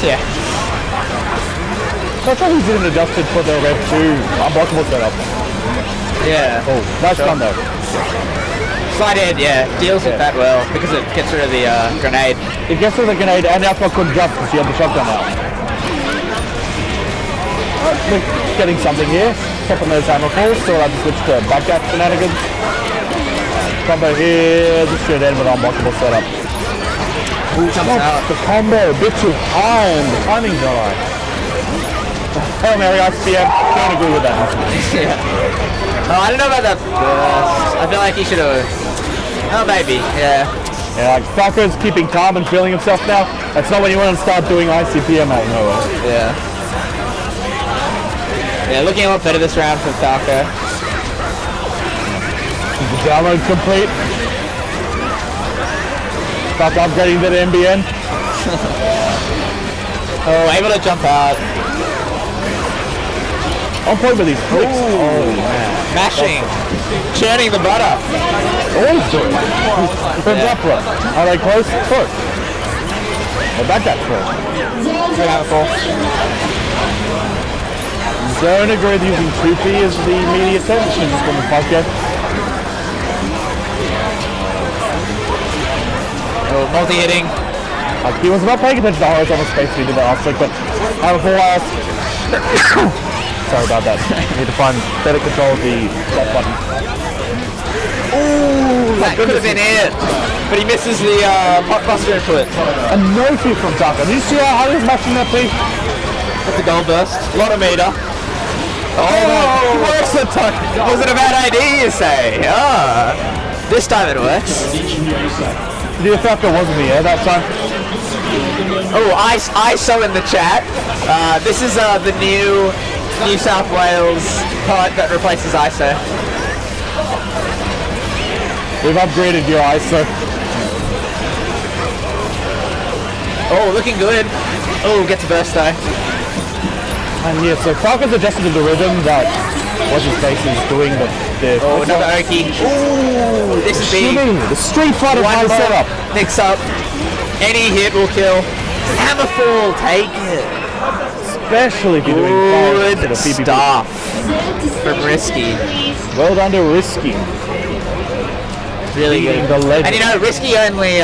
Yeah. So I thought he didn't adjust it for the REV2 unblockable setup. Yeah. Oh, nice gun though. Slide in, yeah. Deals with that well because it gets rid of the grenade. It gets rid of the grenade and now couldn't jump because she had the shotgun out. We're getting something here. Top on those hammer falls, so I'll have to switch to backdash shenanigans. Combo here, this should end with unblockable setup. Ooh, jumps out. The combo, a bit too high and the timing's not right. Hail Mary, ICPM, don't agree with that. Yeah. Oh, I don't know about that burst. I feel like he should have... Oh, maybe, yeah. Yeah, like Falco's keeping calm and feeling himself now. That's not when you want to start doing ICPM out of nowhere. Yeah. Yeah, looking a lot better this round for Falco. The download complete. Falco upgrading to the MBN. Oh, able to jump out. On point with these flicks. Oh man. Mashing. Churning the butter. Always doing it. Turns up run. Are they close? Close. Well, back that close. Don't agree with using 2P as the immediate tension from the podcast. Oh, multi-hitting. Like he was not paying attention to horizontal space when he did that last trick, but out of full last. Sorry about that. I need to find better control of the stop button. Ooh, that could have been it. But he misses the blockbuster input. A no fear from Taka. Did you see how he was mashing that piece? That's a gold burst. A lot of meter. Oh, works the tuck. Was it a bad idea, you say? Ah, this time it works. The Falco was in the air that time. Oh, ISO in the chat. This is the new New South Wales part that replaces ISO. We've upgraded your ISO. Oh, looking good. Oh, gets a burst though. And yeah, so Falco's adjusted to the rhythm that what's his face is doing the oh, another Oki. Ooh, this is big. the Street Fighter One more setup. mix up. Any hit will kill. Hammerfall, take it. Especially if you're doing good stuff from Risky. Well done to Risky. Really good. The legend. And you know, Risky only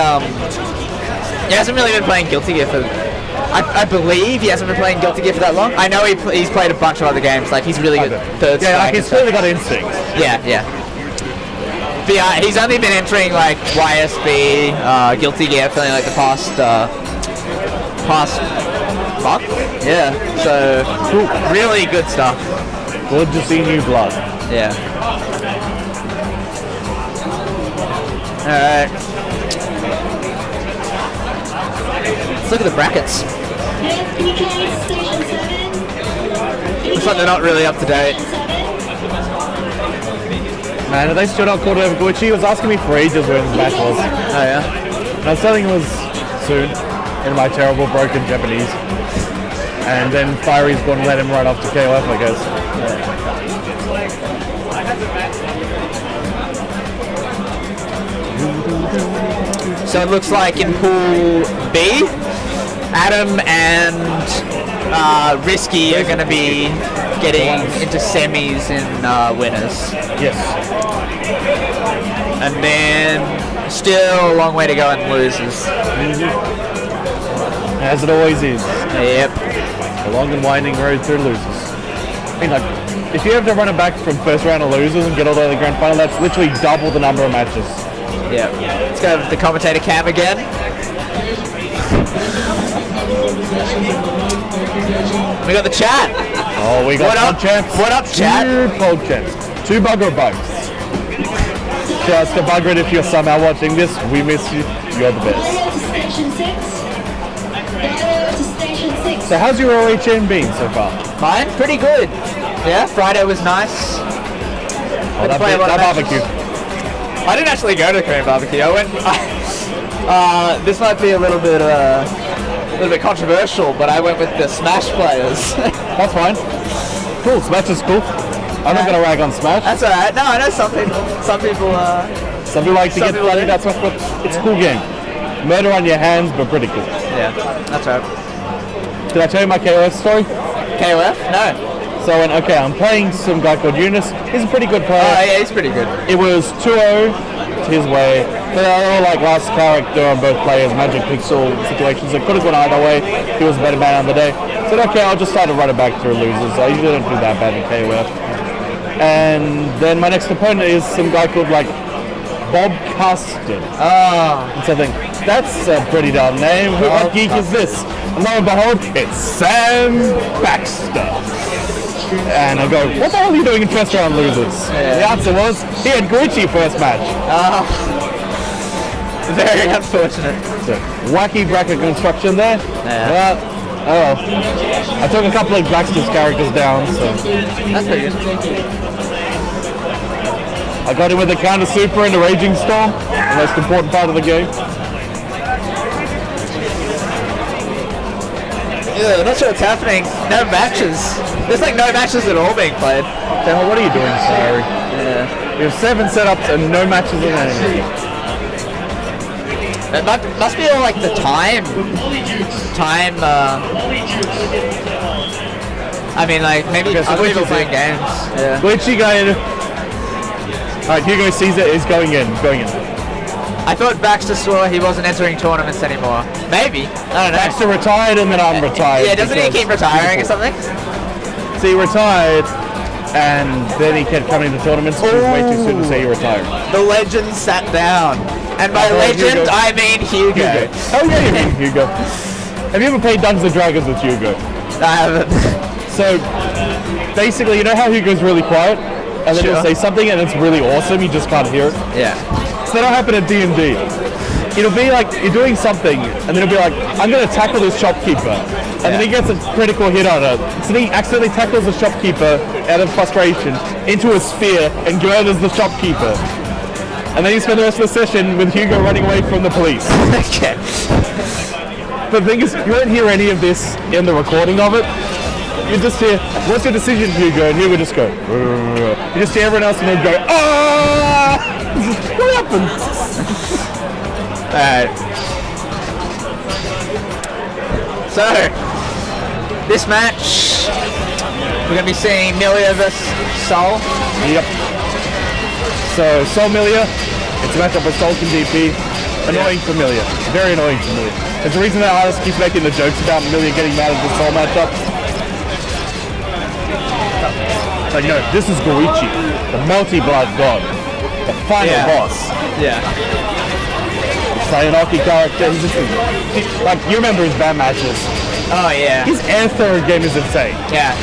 he hasn't really been playing Guilty Gear for. I believe he hasn't been playing Guilty Gear for that long. I know he's played a bunch of other games. Like he's really good. Third Yeah, like strike he's clearly got instinct. Yeah, yeah. But yeah, he's only been entering like YSB, Guilty Gear, feeling like the past month. Yeah. So really good stuff. Good to see new blood. Yeah. All right. Let's look at the brackets. Looks like they're not really up to date. Man, are they still not called over Gucci? He was asking me for ages when the match was. Oh yeah? And I was telling him it was soon in my terrible broken Japanese. And then Firery's going to let him run off to KOF, I guess. So it looks like in Pool B, Adam and Risky are going to be getting into semis in winners. Yes. And then still a long way to go in losers. As it always is. Yep. A long and winding road through losers. I mean, like, if you have to run it back from first round of losers and get all the way to the grand final, that's literally double the number of matches. Yeah. Let's go with the commentator cam again. We got the chat. Oh, we got What up? Pod Champs. What up, chat? Two Pod Champs. Two bugger bugs. Just a Blackwind, if you're somehow watching this, we miss you. You're the best. So how's your OHN been so far? Mine? Pretty good. Yeah, Friday was nice. Oh, that barbecue. I didn't actually go to the Korean barbecue. I went. This might be a little bit controversial, but I went with the Smash players. That's fine. Cool, Smash is cool. I'm not gonna rag on Smash. That's alright. No, I know some people like to get bloody. That's what it's a cool game. Murder on your hands, but pretty cool. Yeah, that's right. Did I tell you my KOF story? KOF? No. So I'm playing some guy called Eunice. He's a pretty good player. Oh yeah, he's pretty good. It was 2-0 his way. But they were all like last character on both players, Magic Pixel situations. It could have gone either way. He was a better man on the day. I said, okay, I'll just try to run it back through losers. I usually don't do that bad in KOF. And then my next opponent is some guy called like Bob Custard. And so I think, that's a pretty dumb name. What geek is this? And lo and behold, it's Sam Baxter. And I go, what the hell are you doing in first round losers? Yeah. The answer was, he had Gucci first match. Very unfortunate. So, wacky bracket construction there. Yeah. Well, I took a couple of Baxter's characters down, so. That's pretty good. I got him with the counter super and the Raging Storm, the most important part of the game. Yeah, I'm not sure what's happening. No matches. There's like no matches at all being played. So, what are you doing, Firery? Yeah. We have 7 setups and no matches in anything. It must be all like the time. I mean, like maybe other people playing games. Yeah. Glitchy guy. Alright, Hugo sees it. He's going in. I thought Baxter swore he wasn't entering tournaments anymore. Maybe. I don't know. Baxter retired and then I'm retired. Yeah, doesn't he keep retiring or something? So he retired and then he kept coming to tournaments. It was way too soon to say he retired. The legend sat down. And by legend, Hugo. I mean Hugo. Oh yeah, you mean Hugo. Have you ever played Dungeons & Dragons with Hugo? I haven't. So, basically, you know how Hugo's really quiet? And then he'll say something and it's really awesome, you just can't hear it? Yeah. So that'll happen at D&D. It'll be like, you're doing something, and then it'll be like, I'm going to tackle this shopkeeper. And then he gets a critical hit on it. So then he accidentally tackles the shopkeeper out of frustration into a sphere and murders the shopkeeper. And then you spend the rest of the session with Hugo running away from the police. Okay. But the thing is, you won't hear any of this in the recording of it. You just hear, what's your decision, Hugo? And Hugo just go, "Ugh." You just hear everyone else and then go, ah! What happened? Alright. So, this match, we're going to be seeing Milia vs Sol. Yep. So, Sol Milia, it's a matchup with Sol and DP. Annoying Familiar. Very annoying Familiar. It's the reason that artist keeps making the jokes about Milia getting mad at the Sol matchup. Like, no, this is Goichi, the multi-blood god, the final boss. Yeah. Sayonaki character, he's just, like, you remember his bad matches. Oh yeah. His air third game is insane. Yeah.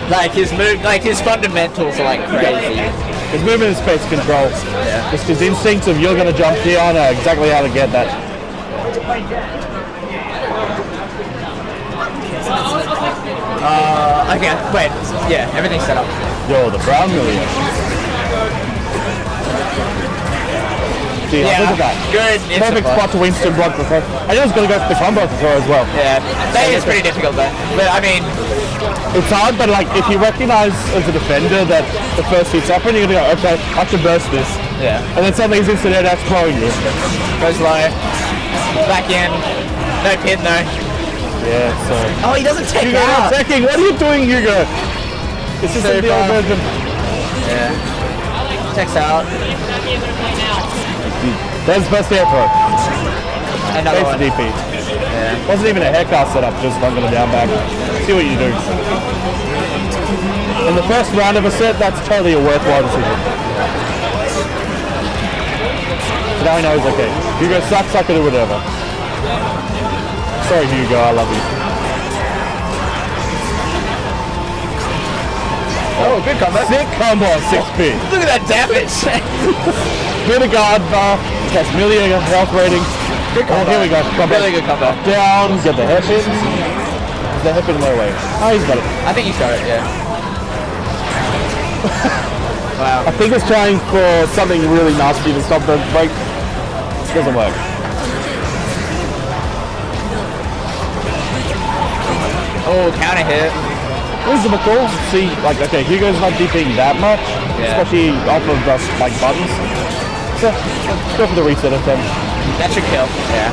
Like his fundamentals are like crazy. His movement and space control. Yeah. Just his instincts of you're gonna jump here, I know exactly how to get that. Okay, wait. Yeah, everything's set up. Yo, the brown Milia. Yeah, look at that. good. Perfect spot to Winston block the throw. I knew I was going to go for the combo throw as well. Yeah, that is pretty difficult though. But I mean, it's hard, but like if you recognize as a defender that the first hit's up and you're going to go, okay, I have to burst this. yeah. And then suddenly he's instant air dash throwing you. Goes low. Back in. No pin though. Yeah, so. Oh, he doesn't take Hugo, out. attacking. What are you doing, Hugo? This is the old version. Yeah. Takes out. There's first air throw. Another Face one. the DP. Yeah. Wasn't even a haircut setup, just not going to down back. See what you do. In the first round of a set, that's totally a worthwhile decision. So now he knows, okay, Hugo sucks, I can do whatever. Sorry, Hugo, I love you. Oh, good combo. Sick combo on 6-speed. Look at that damage. Bit of guard bar. That's million health rating. Good combo. Oh, here we go. Combo. Really good combo. Down. Get the hairpins. Is the hairpin my way? Oh, he's got it. I think he's got it, yeah. Wow. I think it's trying for something really nasty to stop the break. Doesn't work. Oh, counter hit. Reasonable. See, like, okay, Hugo's not DPing that much, especially off of just like buttons. So, let's go for the reset attempt. That should kill. Yeah.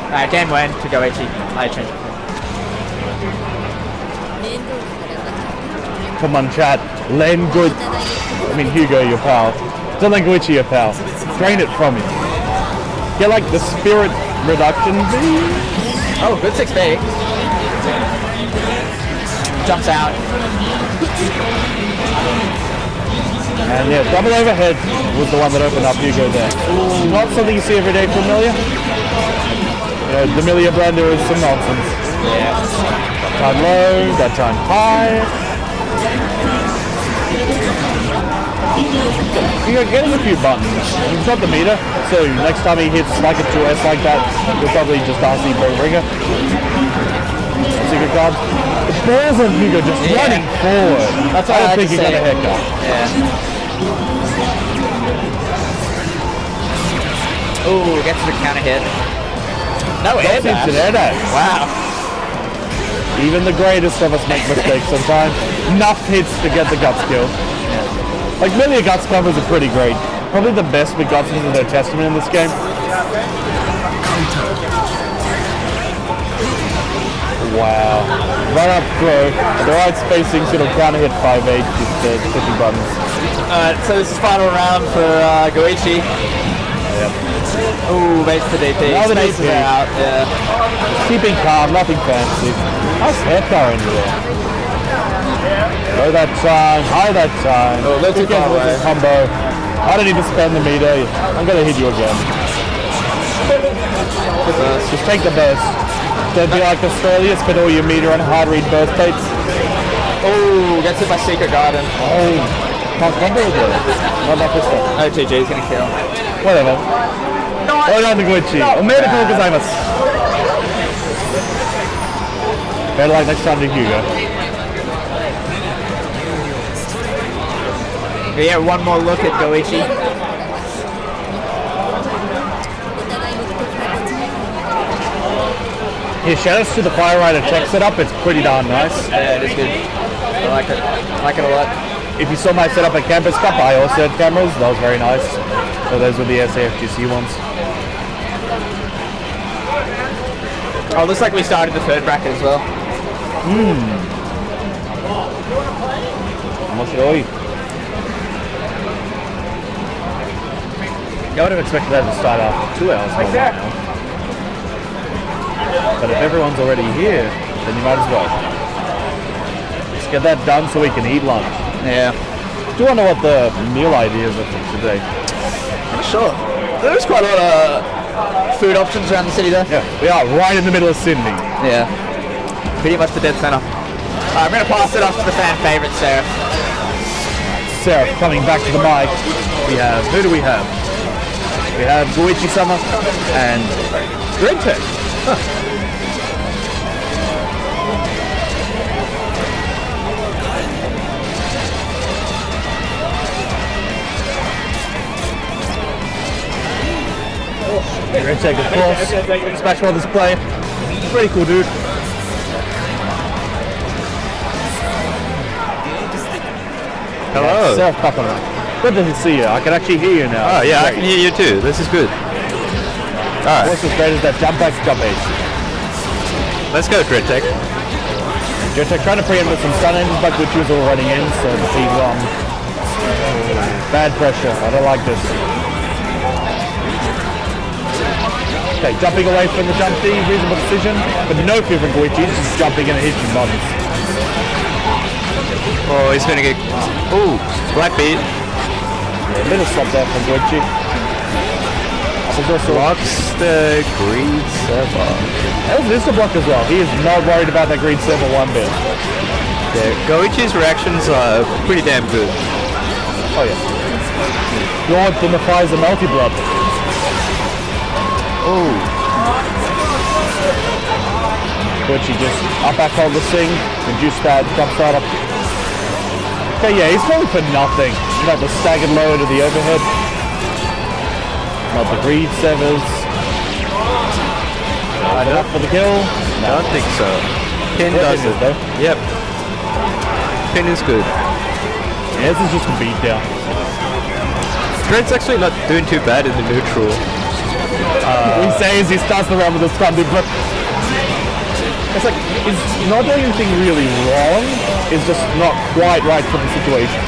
Alright, game win to go HE. I change it. Come on, chat. Lend good. I mean, Hugo, your pal. Don't let Glitchy your pal. Drain it from you. Get like the spirit reduction thing. Oh, good 6B. Jumps out. And yeah, double overhead was the one that opened up Hugo there. Not something you see every day from Amelia. You know, the Amelia blender is some nonsense. Yeah. Time low, that time high. You're getting a few buttons. He's got the meter, so next time he hits like a 2S like that, he'll probably just RC Bro Ringer. Secret card. The balls on Hugo just running forward. That's I all I don't had think to he got say. a haircut. Yeah. Ooh, gets the counter hit. No air dash. It's an air dash. Wow. Even the greatest of us make mistakes sometimes. Enough hits to get the guts kill. Like, Amelia guts combos are pretty great. Probably the best with guts is their testament in this game. Wow. Run up throw. The right spacing so it'll counter hit 5-8 with the 50 buttons. Alright, so this is final round for Goichi. Yep. Ooh, base to DP. Now the Spaces DP. out, yeah. Keeping calm, nothing fancy. Nice haircut into there. Low that time, high that time. Oh, little too far away. Combo. I don't need to spend the meter. I'm gonna hit you again. Just take the burst. Don't be like Australia, spend all your meter on hard read burst baits. Oh, gets hit by Secret Garden. Oh, can't combo again. Not that pistol. OTG is gonna kill. Whatever. Oh, not the glitchy. Omedetou gozaimasu. Better luck next time to Hugo. Yeah, one more look at Goichi. Yeah, shoutouts to the Firery tech setup. It's pretty darn nice. Yeah, it is good. I like it. I like it a lot. If you saw my setup at Campus Cup, I also had cameras. That was very nice. So those were the SAFGC ones. Oh, looks like we started the third bracket as well. Moshiroi. I would have expected that to start after 2 hours. Like that. But if everyone's already here, then you might as well. Let's get that done so we can eat lunch. Yeah. Do you wonder what the meal ideas are for today? Sure. There's quite a lot of food options around the city there. Yeah, we are right in the middle of Sydney. Yeah. Pretty much the dead center. I'm going to pass it off to the fan favorite, Sarah. Sarah coming back to the mic. We have, who do we have? We have Goichi Sama and dreadtech. dreadtech, of course. Smash Brothers player. Pretty cool dude. Hello. Surf Papa. Good to see you. I can actually hear you now. Oh yeah, I can hear you too. This is good. Alright, What's as great as that jump back jump ace? let's go, dreadtech. dreadtech trying to preempt with some stun engines, but which was all running in, so the feed on. Bad pressure. I don't like this. Okay, jumping away from the jump D, reasonable decision, but no fear from Goichi, just jumping and hitting buttons. Oh, he's gonna get. Ooh, black beat. Yeah, little stop there from Goichi. Blocks the green server. That was this a block as well. He is not worried about that green server one bit. Yeah, Goichi's reactions are pretty damn good. Oh yeah. God defies the multi-blood. Oh. Goichi just up back on the thing, reduce that jump startup. Okay, yeah, he's going for nothing. Not the staggered lower to the overhead. Not the greed severs. Enough for the kill. I don't think so. Pin Yeah, does pin it. is there. Yep. Pin is good. Yeah, this is just a beat down. Dread's actually not doing too bad in the neutral. He says he starts the round with a stun, dude, but it's like, he's not doing anything really wrong, it's just not quite right for the situation.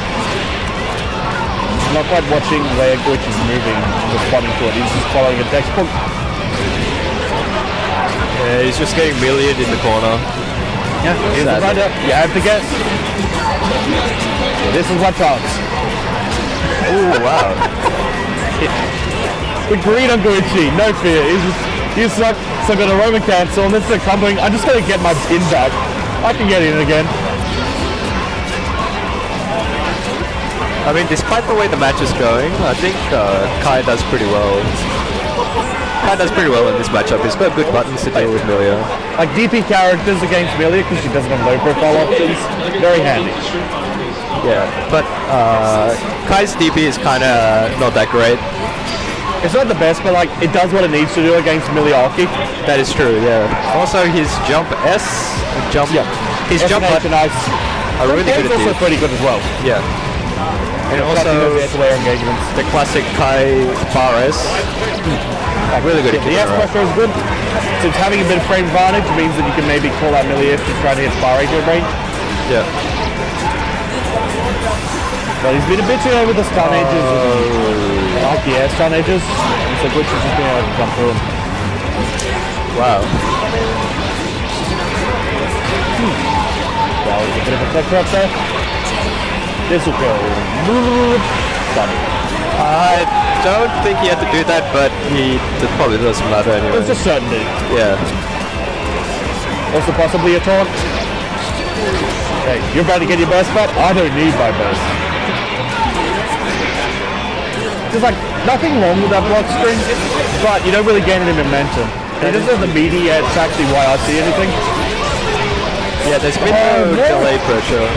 Not quite watching where Glitch is moving and responding to it, he's just following a textbook. Yeah, he's just getting millioned in the corner. Yeah, here's the rider, you have to guess. Yeah, this is my chance. Oh wow. The green on Gucci, no fear. He's like, so I've got a Roman cancel, and this is coming. I'm just going to get my pin back. I can get in again. I mean, despite the way the match is going, I think Kai does pretty well. Kai does pretty well in this matchup. He's got good buttons to deal with Milia. Like DP characters against Milia, because she doesn't have low profile options, very handy. Yeah, but Kai's DP is kind of not that great. It's not the best, but like it does what it needs to do against Milioki. That is true, yeah. Also, his jump S, his jump button nice. are really good at also this. pretty good as well. Yeah. And also engagements. the classic Kai bar S. Really good at The S pressure is good. Since having a bit of frame advantage means that you can maybe call out Milia if you're trying to hit bar rate range. Yeah. But he's been a bit too over the stun edges. I like the air stun edges. So Glitch has just been able to jump through them. Wow. That was a bit of a tech trap there. This will go. Stunning. I don't think he had to do that, but it probably doesn't matter anyway. It's just certainty. Yeah. Also possibly a taunt. Hey, you're about to get your burst back? I don't need my burst. There's like nothing wrong with that block string, but you don't really gain any momentum. And it doesn't have the meaty yet, it's actually why I see anything. Yeah, there's been no delay pressure.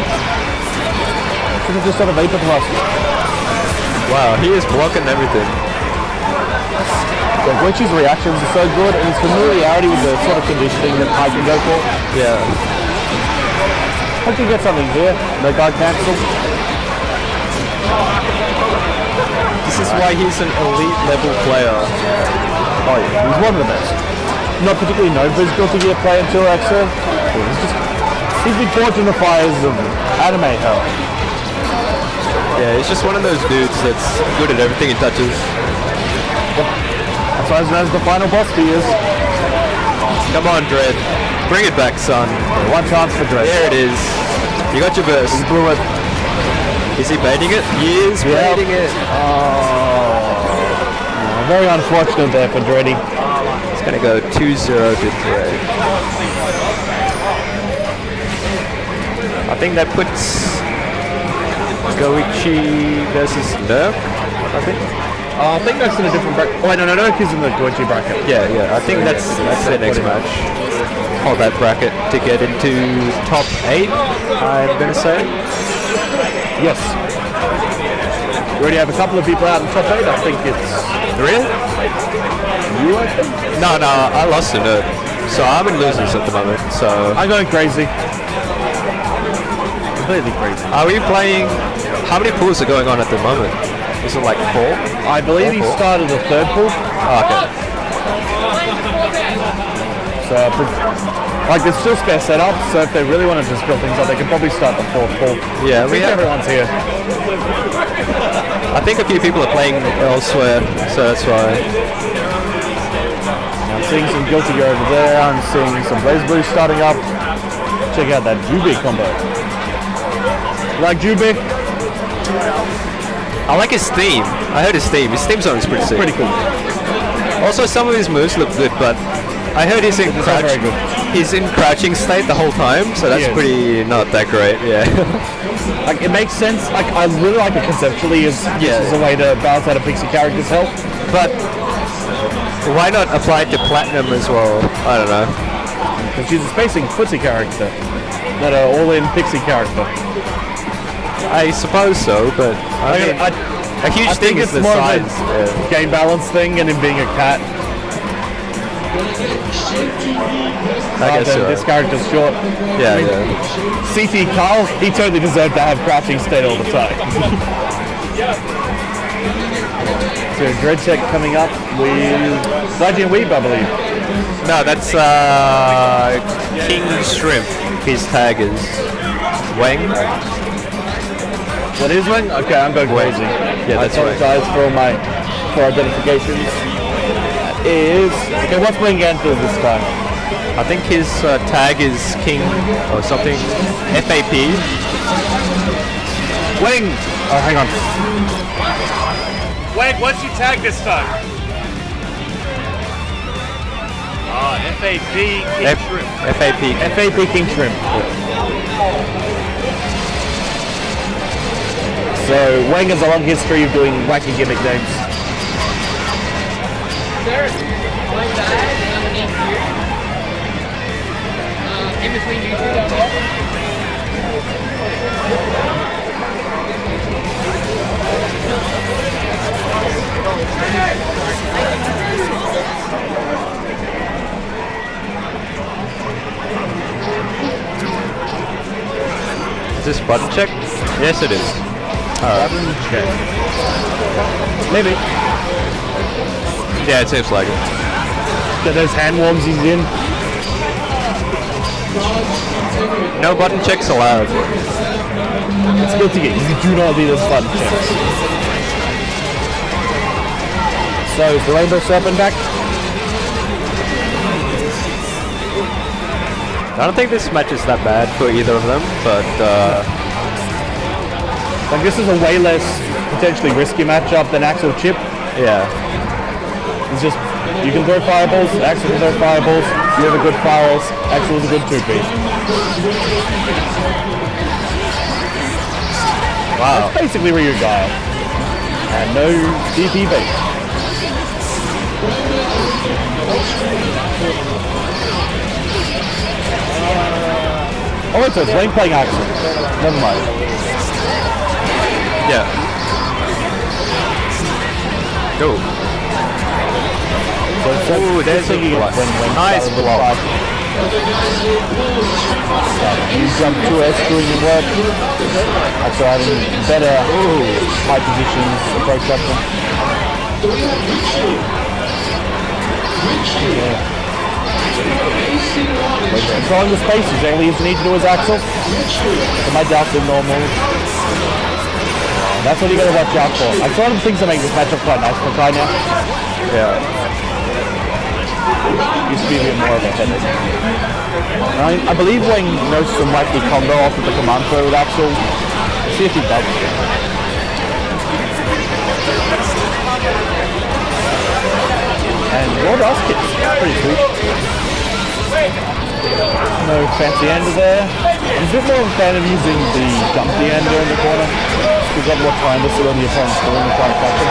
Should have just sort of vapor thrust. Wow, he is blocking everything. So Glitchy's reactions are so good, and his familiarity with the sort of conditioning that I can go for. Yeah. Hope you get something here. No guard cancel. This is why he's an elite level player. Oh yeah, he's one of the best. Not particularly known for his Guilty Gear play until Xrd. He's been caught in the fires of anime hell. Yeah, he's just one of those dudes that's good at everything he touches. Yep. That's why he's known as the final boss he is. Come on, Dread. Bring it back, son. One chance for Dread. There it is. You got your burst. He blew it. Is he baiting it? He is baiting it. Oh, very unfortunate there for Dready. It's going to go 2-0 to Dread. I think that puts Goichi versus Nerk, I think. I think that's in a different bracket. Oh, no, Nerk is in the Goichi bracket. Yeah, I think that's the next match. Hold that bracket to get into top 8, I'm going to say. Yes. We already have a couple of people out in top 8. I think it's... Really? You, I think? No, I lost to Nerk. So I'm in losers at the moment, so... I'm going crazy. Completely crazy. Are we playing... How many pools are going on at the moment? Is it like 4? I believe he started a third pool. Oh, okay. So, like, there's still spare setups, so if they really want to just build things up, they can probably start the fourth pool. Yeah, everyone's here. I think a few people are playing elsewhere, so that's why. I'm seeing some Guilty Gear over there, I'm seeing some Blaze Blue starting up. Check out that Jubi combo. You like Jubi? I like his theme. I heard his theme. His theme song is pretty sick. Pretty cool. Also, some of his moves look good, but I heard he's in It's not very good. he's in crouching state the whole time, so that's Yes. pretty not that great. Yeah. Like, it makes sense. Like, I really like it conceptually as this is a way to balance out a pixie character's health. But why not apply it to platinum as well? I don't know. Because she's a spacing footsie character, not an all-in pixie character. I suppose so, but I mean, a huge I thing think is it's the more size. of a game balance thing, and him being a cat. I guess so. This character's short. Yeah, I mean, yeah. CT Carl, he totally deserved to have crouching state all the time. So dreadtech coming up with Sergeant Weeb, I believe. No, that's KingShrimp. His tag is Wang. What is one? Okay, I'm going crazy. Yeah, that's I right. apologize for all my identifications. That is okay. What's Wing Anthem this time? I think his tag is King or something. FAP. Wing. Oh, hang on. Wait, what's your tag this time? FAP KingShrimp. FAP. FAP KingShrimp. So Wang has a long history of doing wacky gimmick names. In between you two down there. Is this button check? Yes, it is. Button check. Maybe. Yeah, it seems like it. Get those hand warmsies in. No button checks allowed. It's good to get. You do not need those button checks. So is the Rainbow Serpent back? I don't think this match is that bad for either of them, but Like this is a way less potentially risky matchup than Axel Chip. yeah. It's just you can throw fireballs, Axel can throw fireballs, you have a good fireballs, Axel is a good two-piece. Wow. That's basically Ryu Guile. And no DP bait. Oh wait, so it's Wayne playing Axel. Never mind. Yeah. Go. Ooh, there's a nice block. You jump 2S doing your work. Axel having better high positions, approach option. Controlling the space is all he need to do is Axel. So my doubts are normal. That's what you gotta watch out for. That's one of the things that make this matchup quite nice for Kai now. Yeah. Used to be a bit more of a headache. I believe Wang knows some wacky combo off of the command throw with Axel. See if he does. And raw dust kicks. Pretty sweet. No fancy ender there. I'm a bit more of a fan of using the dumpy ender in the corner. We've got more time to sit on the opponent's door and try to catch him.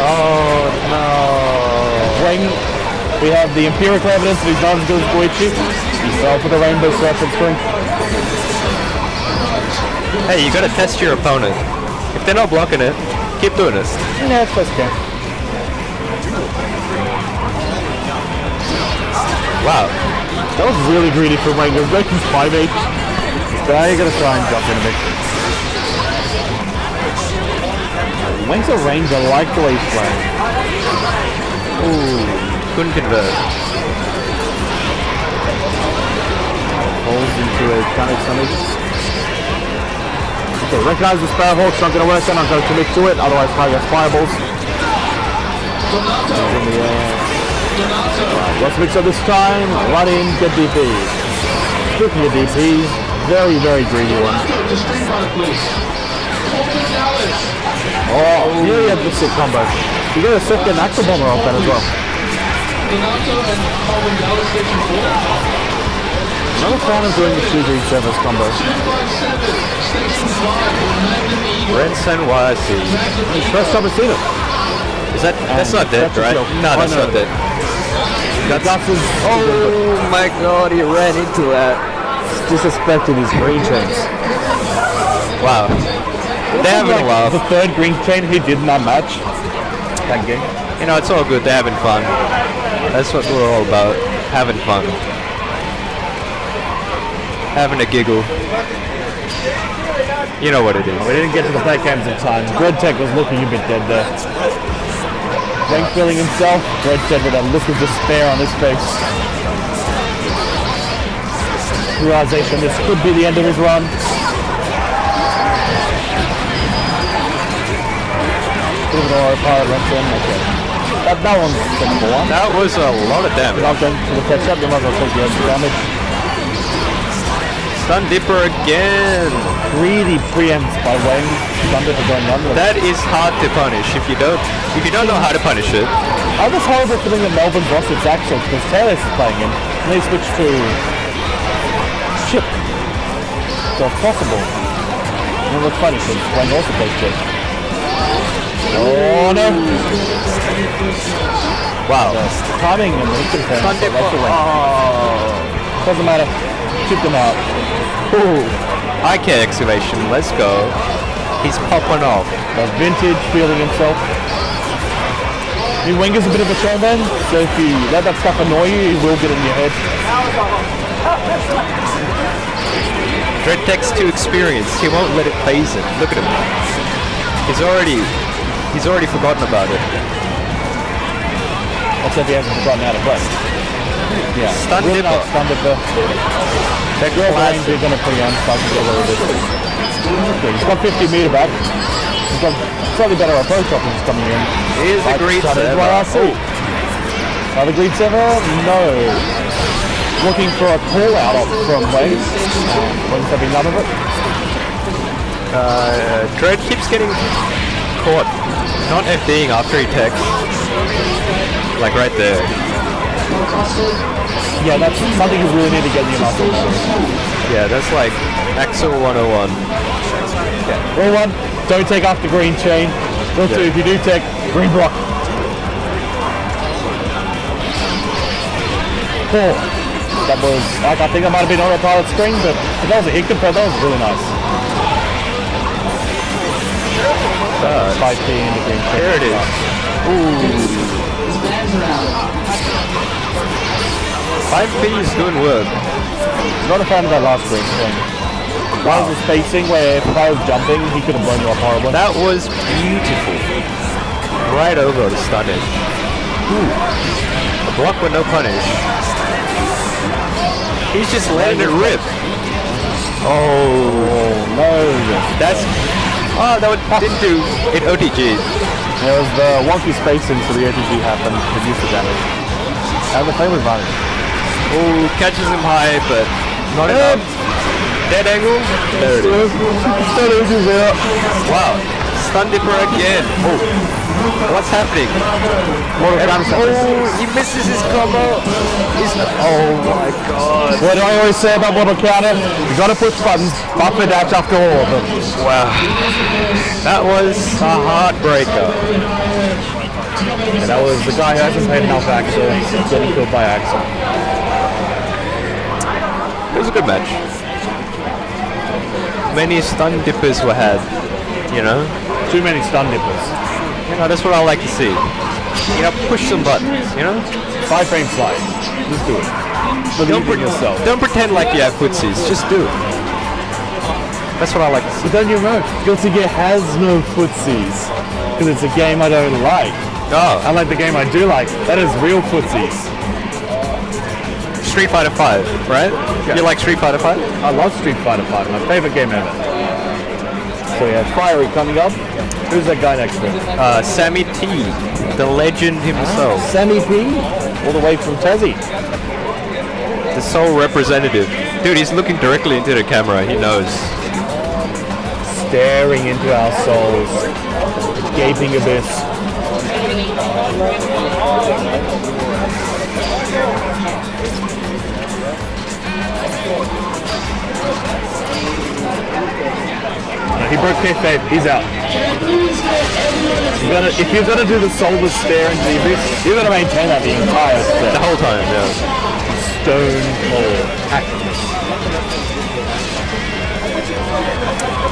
Oh no. Wang, we have the empirical evidence that he's not as good as Goichi. He fell for the Rainbow Serpent Spring. Hey, you gotta test your opponent. If they're not blocking it, keep doing it. Yeah, it's first game. Wow. That was really greedy for Wang. It was like he's 5'8". But now you're gonna try and jump in a bit. Wang's a ranger, I like the way he's playing. Ooh, couldn't convert. Falls into a counter summit. Okay, recognize the Sparrowhawk's not gonna work then, I'm gonna commit to it, otherwise Kai gets fireballs. In the air. Right, let's mix up this time, run in, get DPs. Speaking of DPs, very, very greedy one. Oh, here you have the sick combo. You got a second Axel Bomber off that as well. Not a fan of doing the 2 green service combo. Rents and YC. First time I've seen it. Is that's not dead, right? No, that's not dead. Oh my god, he ran into that. Disrespected his green chains. Wow. They're having a laugh. The third green chain he did in that match. That game. You know, it's all good. They're having fun. That's what we're all about. Having fun. Having a giggle. You know what it is. We didn't get to the back cams in time. Dreadtech was looking a bit dead there. Rank feeling himself. Dreadtech with a look of despair on his face. Realization this could be the end of his run. Bit of an aura power runs in. Okay. That one's simple one. That was a lot of damage. Without going to the catch up, you might as well take the extra damage. Stun Dipper again. Greedy preempts by Wayne. Stun Dipper going under. That is hard to punish if you don't know how to punish it. I was horrible feeling that Melbourne's lost its action because Taylor is playing him. And they switched to Chip. So if possible. And it looks funny because Wayne also plays Chip. Oh no! Wow. Timing and the hit Stun Dipper. Oh. Doesn't matter. Chip them out. Ooh. IK excavation. Let's go. He's popping off. The vintage feeling himself. I mean, Wenger's a bit of a showman, so if you let that stuff annoy you, it will get in your head. Dreadtech's too experienced. He won't let it phase him. Look at him. He's already forgotten about it. Except he hasn't forgotten how to play. Yeah. Stun really Dipper. Nice Stun Dipper. They're Classic. They're going to preempt, so I can get away with this. Okay, he's got 50 meter back. He's got slightly better approach options coming in. Here's the green server. Another green server? No. Looking for a call out from Wayne. Wayne's having none of it. Dread keeps getting caught not FDing after he techs. Like right there. Yeah, that's something you really need to get in your muscle. Yeah, that's like Axel 101. Yeah. Rule 1, don't take off the green chain. Rule 2, if you do take, green block. 4. That was, I think that might have been on a pilot screen, but if that was a hit compare, that was really nice. 5P in the green chain. There it is. Ooh. 5P is doing work. Not a fan of that last green chain. That was a spacing where if I was jumping, he could have blown you up horribly. That was beautiful. Right over the stun edge. A block with no punish. He's just letting it rip. Oh no. That's... Oh, that didn't do it OTG. There was the wonky spacing so the OTG happened, reduced the damage. And the flame advantage. Oh, catches him high, but not enough. Dead angle. There it is. Wow. Stun Dipper again. Oh. What's happening? Oh, he misses his combo. Oh my god. What do I always say about Mortal Counter? You gotta push buttons, bump and dash after all of them. Wow. That was a heartbreaker. And that was the guy who hasn't played enough Axel, getting killed by Axel. It was a good match. Many stun dippers were had, you know? Too many stun dippers. You know, that's what I like to see. You know, push some buttons, you know? 5 frame slide. Just do it. Believe in yourself. Don't pretend like you have footsies, just do it. That's what I like to see. But then you know, Guilty Gear has no footsies. Because it's a game I don't like. Oh. Unlike the game I do like, that is real footsies. Street Fighter 5, right? Yeah. You like Street Fighter 5? I love Street Fighter 5, my favorite game ever. So we have Firery coming up. Who's that guy next to him? SammyT, the legend himself. Sammy P, all the way from Tassie. The sole representative. Dude, he's looking directly into the camera, he knows. Staring into our souls. Gaping abyss. He broke kayfabe. He's out. If you're gonna do the soulless stare into the abyss, you're gonna maintain that the entire stare. The whole time, yeah. Stone cold activist.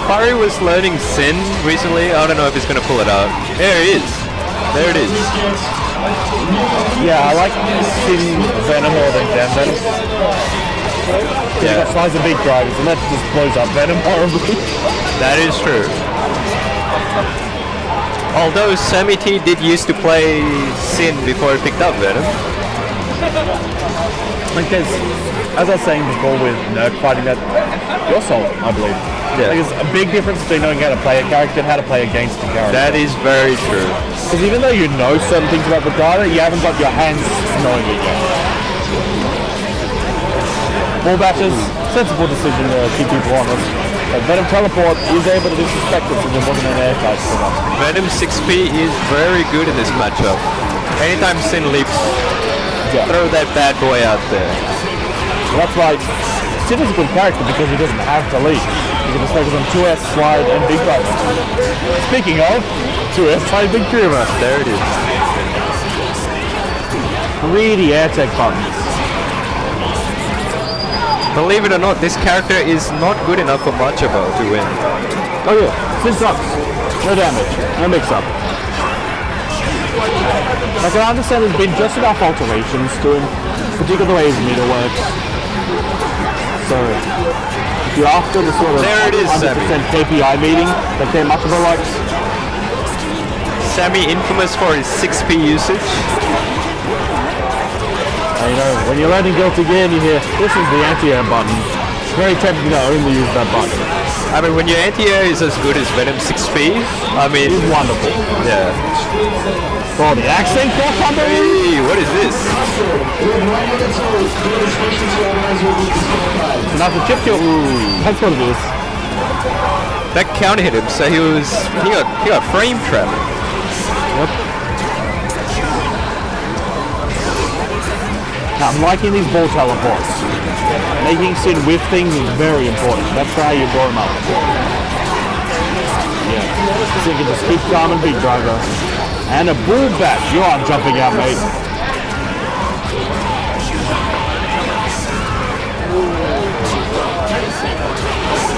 Firery was learning Sin recently. I don't know if he's gonna pull it out. There it is. There it is. Yeah, I like Sin Venom more than Damn Venom. Yeah, size of big drivers, and that just blows up Venom horribly. That is true. Although SammyT did used to play Sin before he picked up Venom. Because, as I was saying before with Nerk fighting that, your soul, I believe. Yeah. There's a big difference between knowing how to play a character and how to play against a character. That is very true. Because even though you know certain things about the data, you haven't got your hands knowing it yet. Ball batches, sensible decision to keep people honest. But Venom Teleport is able to disrespect it since it wasn't an air type for them. Venom 6P is very good in this matchup. Anytime Sin leaps, throw that bad boy out there. Well, that's why Sin is a good character because he doesn't have to leap. He can just focus on 2S, slide, and big driver. Speaking of 2S, slide, big driver. There it is. Greedy air tech buttons. Believe it or not, this character is not good enough for Machabo to win. Oh yeah, Sin sucks. No damage, no mix-up. I can understand there's been just enough alterations to him, particularly the way his meter works. So, if you're after the sort of there it is, 100% KPI meeting that Machabo likes. Sammy infamous for his 6P usage. You know, when you're learning Guilty Gear and you hear, this is the anti-air button, it's very tempting to only use that button. I mean, when your anti-air is as good as Venom 6P, I mean... It's wonderful. Yeah. Oh, the accent for combo! Hey, what is this? Enough to chip kill. That's what it is. That counter hit him, so he got frame trapped. Yep. Now, I'm liking these ball teleports. Making Sin whiff things is very important. That's how you blow him up. Yeah. Sin can just keep calm and big driver. And a bull bat. You aren't jumping out, mate.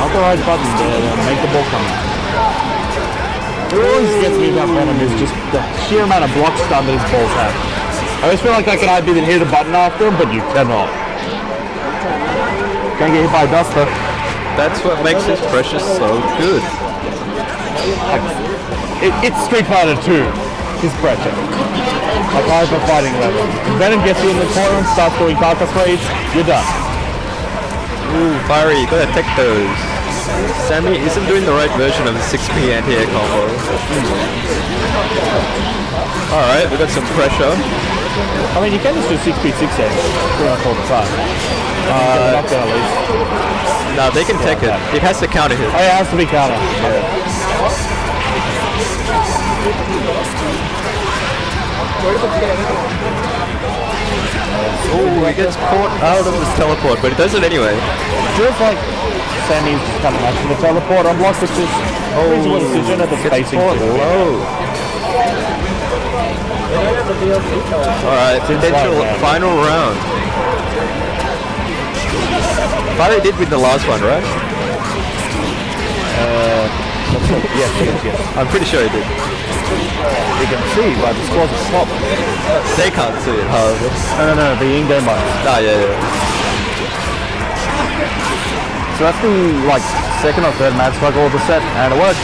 Not the right button there to make the ball come out. What always gets me about Venom is just the sheer amount of block stun that his balls have. I always feel like I can either hit a button after him, but you cannot. Can't get hit by a duster. That's what makes his pressure so good. It's Street Fighter 2, his pressure. Like hyper fighting level. If Venom gets you in the corner and starts doing carcass raids, you're done. Ooh, Firery, gotta tech those. Sammy isn't doing the right version of the 6P anti-air combo. Alright, we got some pressure. I mean, you can just do 6P 6A all the time. Knockdown at least. No, they can tech it. It has to counter hit. Oh yeah, it has to be counter. Yeah. Ooh, he gets caught out of his teleport, but he does it anyway. Feels like Sammy's just coming out from the teleport. Unblocked, which is reasonable decision at the spacing. Low. Alright, potential final round. Firery did win the last one, right? Yes. I'm pretty sure he did. You can see by the scores at the top. They can't see it, however. No, the in-game ones. Ah, yeah. So that's the second or third mad struggle of the set, and it worked.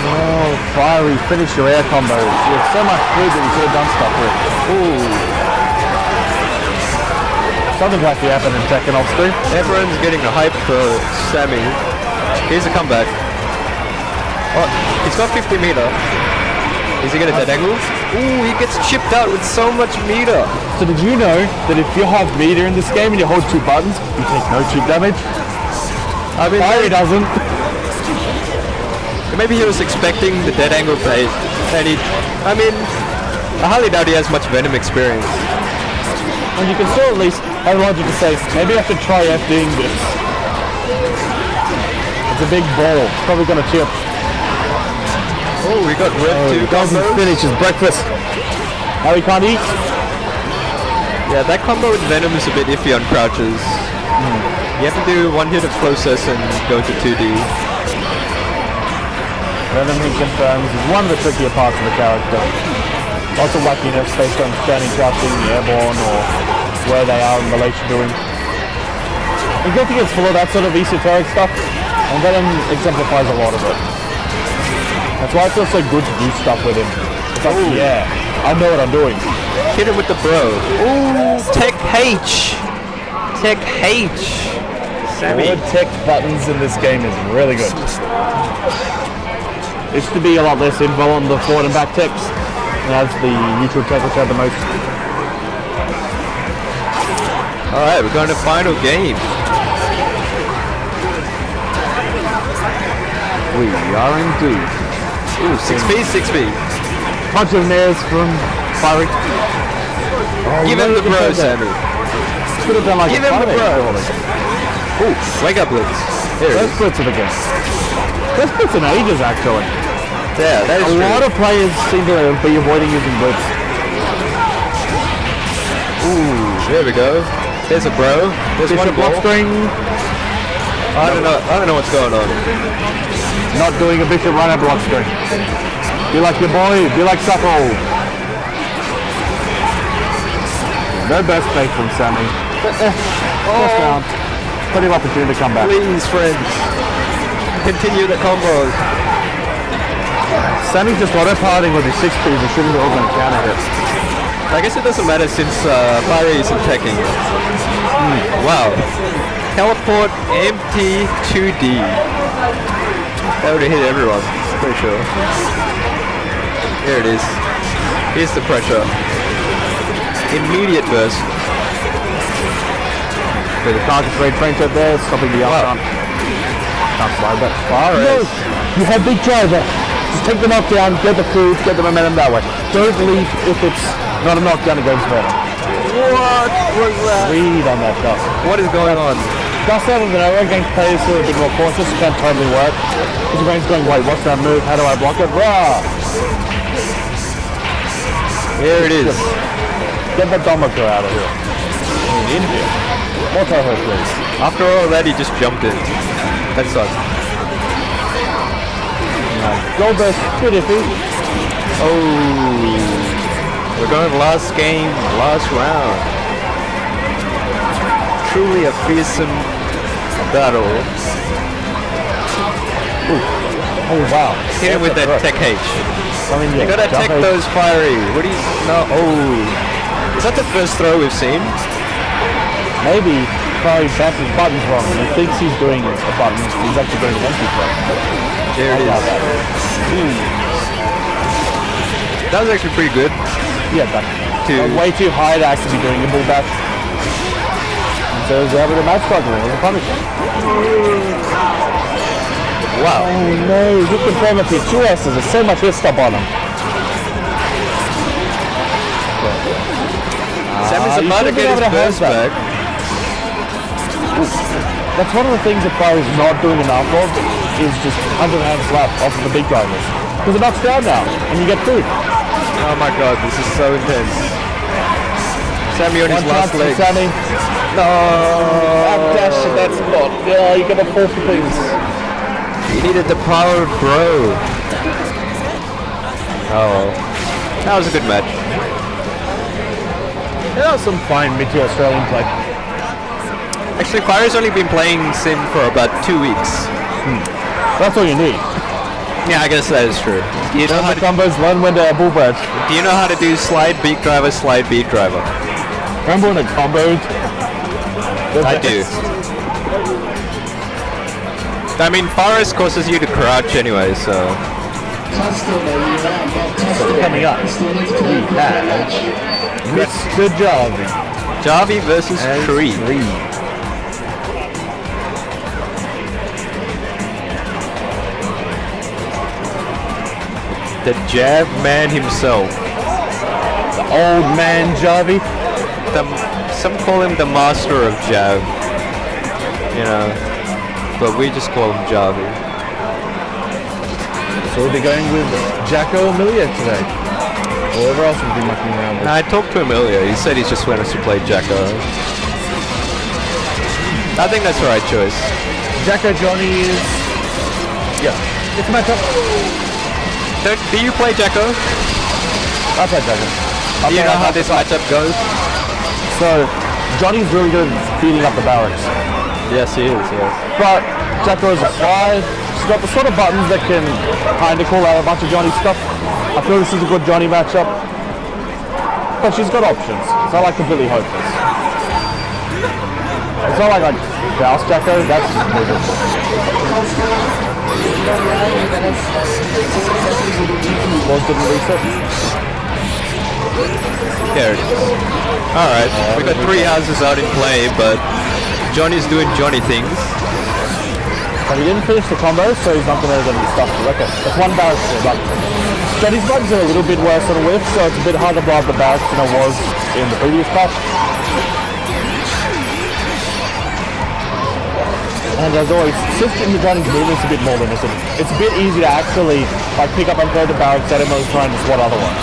Oh, Firery, finish your air combos. You have so much food that you could have done stuff with. Ooh. Something's actually happened in Tekken off screen. Everyone's getting the hype for Sammy. Here's a comeback. Oh, he's got 50 meter. Is he going to dead angle? Ooh, he gets chipped out with so much meter. So did you know that if you have meter in this game and you hold two buttons, you take no chip damage? I mean, Firery doesn't. Maybe he was expecting the dead angle bait, and I highly doubt he has much Venom experience. And you can still at least have logic to say, maybe I should try FDing this. It's a big ball. It's probably going to chip. Oh, we got REV2 doesn't combos. finish his breakfast. How he can't eat? Yeah, that combo with Venom is a bit iffy on crouches. You have to do one hit of process and go to 2D. Venom, he confirms, is one of the trickier parts of the character. Lots of wackiness based on standing, crouching, airborne, or where they are in relation to him. The good thing is full of that sort of esoteric stuff, and Venom exemplifies a lot of it. That's why it feels so good to do stuff with him. It's like, yeah, I know what I'm doing. Hit him with the bro. Ooh, Tech H. Tech H. Sammy. All the tech buttons in this game is really good. It used to be a lot less info on the forward and back techs. Now it's the neutral tech which have the most. Alright, we're going to final game. We are indeed. Ooh, 6B, 6B. Bunch of nares from Firery. Give him the bro, Sammy. Could have done like Give him the bro. Ooh, wake up, Blitz. Here it First is. blitz of the game. First blitz in ages, actually. Yeah, that is A true. lot of players seem to be avoiding using blitz. Ooh, there we go. There's a bro. There's one Bishop block ball. string. I don't know what's going on. Not doing a bishop runner block string. Be like your boy. Be like Suckle. No best fake from Sammy. First round. Plenty of opportunity to come back. Please, friends, continue the combos. Sammy's just auto-piloting with his 6 Ps and shooting the organ counter hit. I guess it doesn't matter since Firery isn't teching. Wow. Teleport empty 2D. That would have hit everyone, pretty sure. Here it is. Here's the pressure. Immediate burst. Okay, the target trade French up there, stopping the up front. Can't slide that far. No, you have big driver. Just take the knockdown, get the food, get the momentum that way. Don't leave if it's not a knockdown against Venom. What was that? Read on that dust. What is going on? Dust out of the nowhere against players who are a bit more cautious can totally work. Because your brain's going, wait, what's that move? How do I block it? Rah! Here it is. Get that Domiko out of here. In here. More Toho, please. After all that, he just jumped in. That sucks. Gold burst, bit iffy. Oh, we're going last game, last round. Truly a fearsome battle. Oh wow. Hit him with that Tech H. I mean, yeah, You gotta tech those Firery. What do you? No. Oh, is that the first throw we've seen? Maybe Firery bats his buttons wrong. He thinks he's doing a button. He's actually doing an empty throw. There it is. That was actually pretty good. Yeah, but way too high to actually be doing a bull back. And so he's able to match struggle as a punishment. Wow. Oh no, you confirm if your 2S's there's so much hit stop on him. Sammy's about to get his burst back. That's one of the things that Firery's not doing enough of, is just 100-hand slap off of the big drivers. Because it knocks down now, and you get food. Oh my god, this is so intense. Sammy on his last leg. Sammy. No. Dash at that spot. Yeah, you get a 4 for things. He needed the power of bro. Oh well. That was a good match. That was some fine mid-tier Australian play. Actually, Fire's only been playing Sim for about 2 weeks. That's all you need. Yeah, I guess that is true. Do you know how The to, combos, learn when to bull badge. do you know how to do slide beat driver, slide beat driver? Remember when it comboed? I do. I mean, Forest causes you to crouch anyway, so. Coming up. Mr. Javi. Javi versus Tree. The jab man himself. The old man Javi. The Some call him the master of jab. You know, but we just call him Javi. So we'll be going with Jacko Amelia today. Or whoever else will be mucking around with. I talked to him earlier. He said he just wants us to play Jacko. I think that's the right choice. Jacko Johnny is... Yeah, it's a matchup. Do you play Jacko? I play Jacko. Do you know how this matchup goes? So, Johnny's really good at feeding up the barracks. Yes, he is, yes. But Jacko is a fly. She's got the sort of buttons that can kind of call out a bunch of Johnny stuff. I feel this is a good Johnny matchup. But she's got options. It's not like completely hopeless. It's not like I joust Jacko, that's miserable. Was didn't reset. There it is. Alright, we got 3 houses out in play, but Johnny's doing Johnny things. But he didn't finish the combo, so he's not going to get stuff. Okay, that's 1 barrack there, but Johnny's buttons are a little bit worse on a whiff, so it's a bit harder to blow up the barracks than it was in the previous patch. And as always, since Johnny's movement's a bit more limited, it's a bit easy to actually like pick up and throw the barracks at him while he's trying to swat other ones.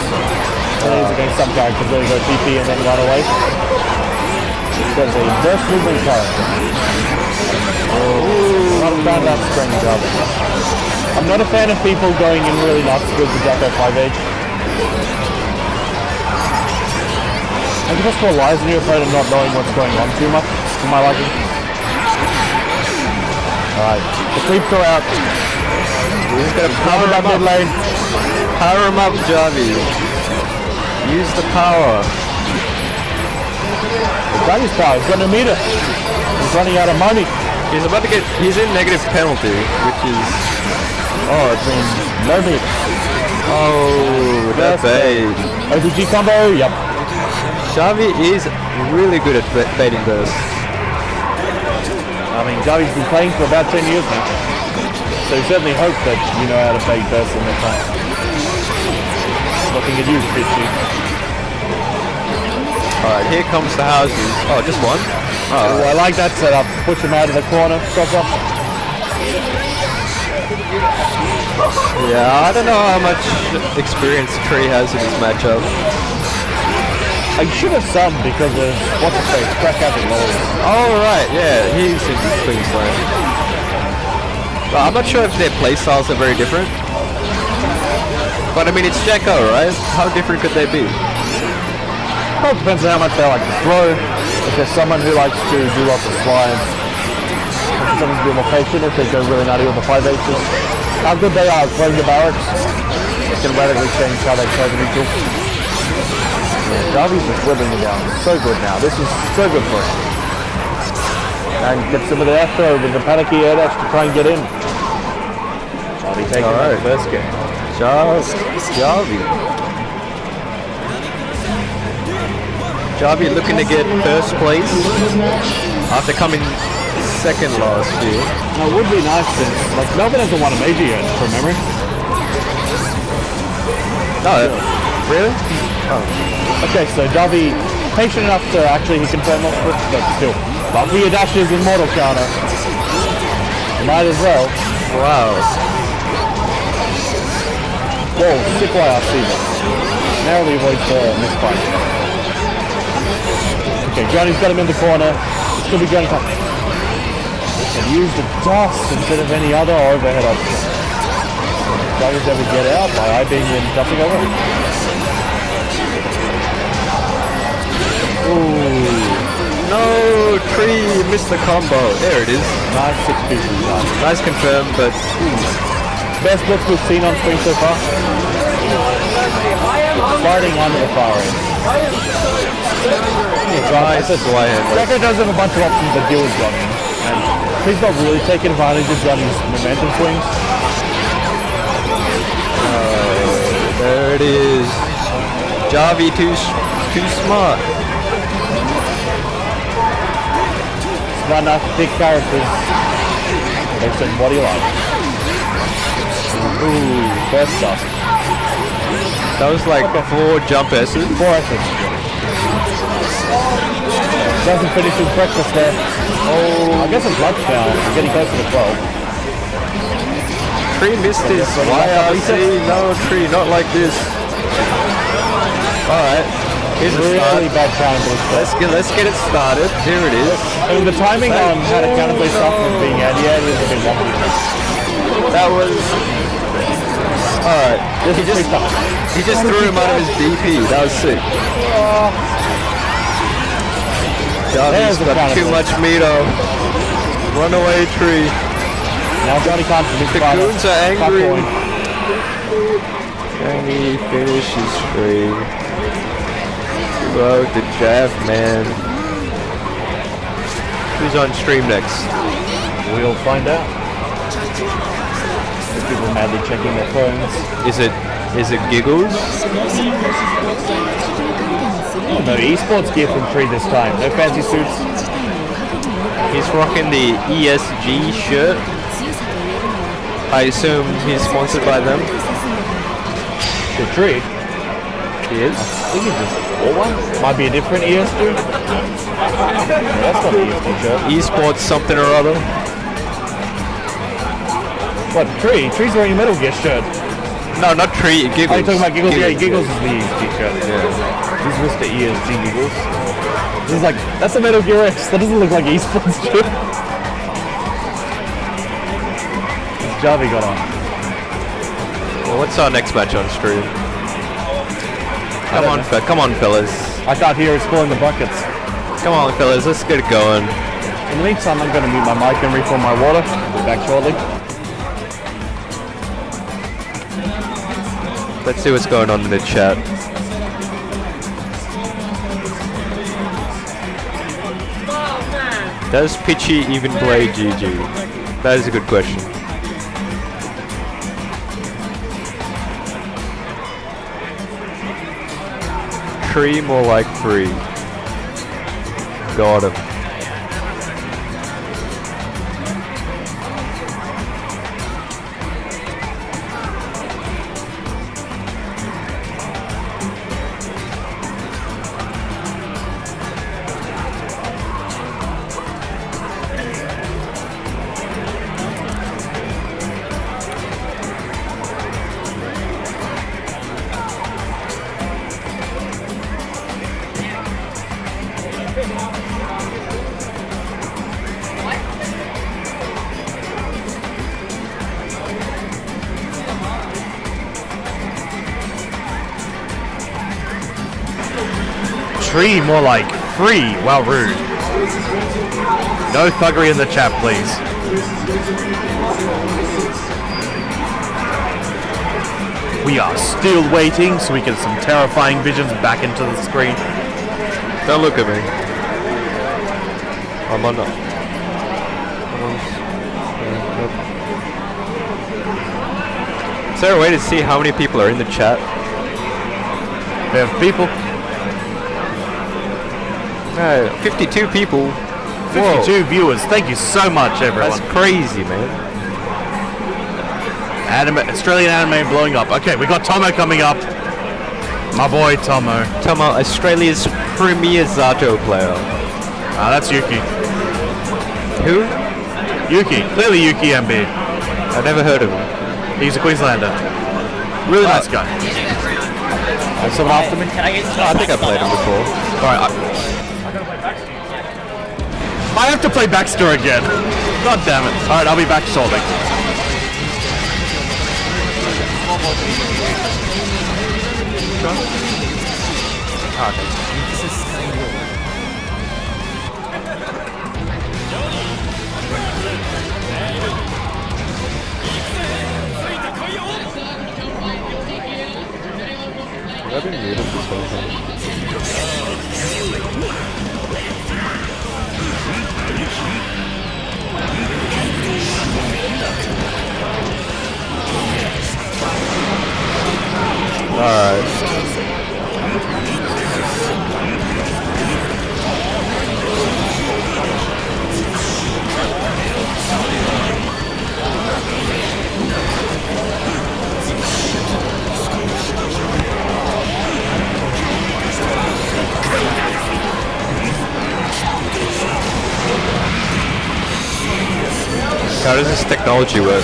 So it is against some characters where you go TP and then run away. There's a burst movement character. Not found that strange job. I'm not a fan of people going in really nuts with the Jacko 5H. I can just call lies on your opponent not knowing what's going on too much, for my liking. Alright, the creeps are out. We're just gonna power that him mid up. lane. Power him up, Javi. Use the power. Javi's power, he's got no meter. He's running out of money. He's about to get, he's in negative penalty, which is... Oh, it means no meter. Oh, that bait. OPG combo, yep. Javi is really good at baiting bursts. I mean, Javi's been playing for about 10 years now. So you certainly hope that you know how to bait bursts in that time. Looking at you, bitchy. Alright, here comes the houses. Oh, just one? Oh, I like that setup. Push him out of the corner. Cross up. Yeah, I don't know how much experience Tree has in this matchup. I should have some because of what's his face, crack out the lawyers. Oh right, yeah, he's in Queensland. Well, I'm not sure if their playstyles are very different. But I mean, it's Jacko, right? How different could they be? Well, it depends on how much they like to throw. If there's someone who likes to do lots of slides, if someone's a bit more patient, if they go really nutty with the 5Hs. How good they are at throwing the barracks, it can radically change how they play the neutral. Yeah, Javi's just whipping it down. So good now. This is so good for him. And gets some of the air throw with the panicky air dash to try and get in. Javi taking that first game. Javi. Javi looking to get first place after coming second last year. Now it would be nice since like Melbourne hasn't won a major yet, from memory. No, really? Oh. Okay, so Javi patient enough to actually he can turn off but still. But for your dashes in Mortal Counter. Might as well. Wow. Whoa, sick YRC there. Narrowly avoids the misfight. Okay, Johnny's got him in the corner. It's gonna be Johnny time. And use the dust instead of any other overhead option. Johnny's ever get out by IBing and ducking over. Ooh. No, Tree missed the combo. There it is. Nice 6 pieces. Nice confirm, but best look we've seen on screen so far. Sliding onto the Firery. nice Y-hand. Jacko does have a bunch of options that deal with Johnny, and he's not really taking advantage of Johnny's momentum swings. There it is. Javi too smart. It's not enough big characters. They said, what do you like? Ooh, first stuff. That was like 4 jump S's. 4 S's. Doesn't finish his breakfast there. Oh, I guess it's lunch now. We're getting closer to 12. Tree missed his YRC. No, Tree, not like this. Alright. Here's a Really start. bad counter. Let's get it started. Here it is. I mean, the timing on how to counter play stuff was being anti-air is a bit wonky. That was... Alright. He just threw him out of his DP. That was sick. Javi's got too much meat on. Runaway Tree. Now Johnny can't finish The goons are angry. Can he finish his stream? Bro, the Jav, man. Who's on stream next? We'll find out. The people madly checking their phones. Is it Giggles? Oh, no esports gear from Tree this time. No fancy suits. He's rocking the ESG shirt. I assume he's sponsored by them. The Tree? He is. I think he just wore one. Might be a different ES2. Yeah, that's not an ES2 shirt. Esports something or other. What, Tree? Tree's wearing a Metal Gear shirt. No, not Tree. Giggles. Oh, you're talking about Giggles? Yeah, Giggles is the ESG shirt. Yeah. He's Mr. ESG Giggles. He's like, that's a Metal Gear X. That doesn't look like esports shirt. Javi got on. Well, what's our next match on stream? Come on, fellas. I can't hear it's pulling the buckets. Come on, fellas. Let's get it going. In the meantime, I'm going to mute my mic and refill my water. Be back shortly. Let's see what's going on in the chat. Does Pitchy even play GG? That is a good question. Tree, more like free. Got him. Tree, more like free. Wow, rude. No thuggery in the chat, please. We are still waiting so we get some terrifying visions back into the screen. Don't look at me. I'm on. Is there a way to see how many people are in the chat? We have people. 52 people. 52 viewers. Thank you so much, everyone. That's crazy, man. Australian anime blowing up. Okay, we got Tomo coming up. My boy Tomo. Tomo, Australia's premier Zato player. Ah, that's Yuki. Who? Yuki. Clearly Yuki MB. I've never heard of him. He's a Queenslander. Really nice guy. Is someone after me? I think I played him before. Alright, I have to play Baxter again. God damn it. Alright, I'll be back shortly. I've been muted this whole time. Alright. this technology work?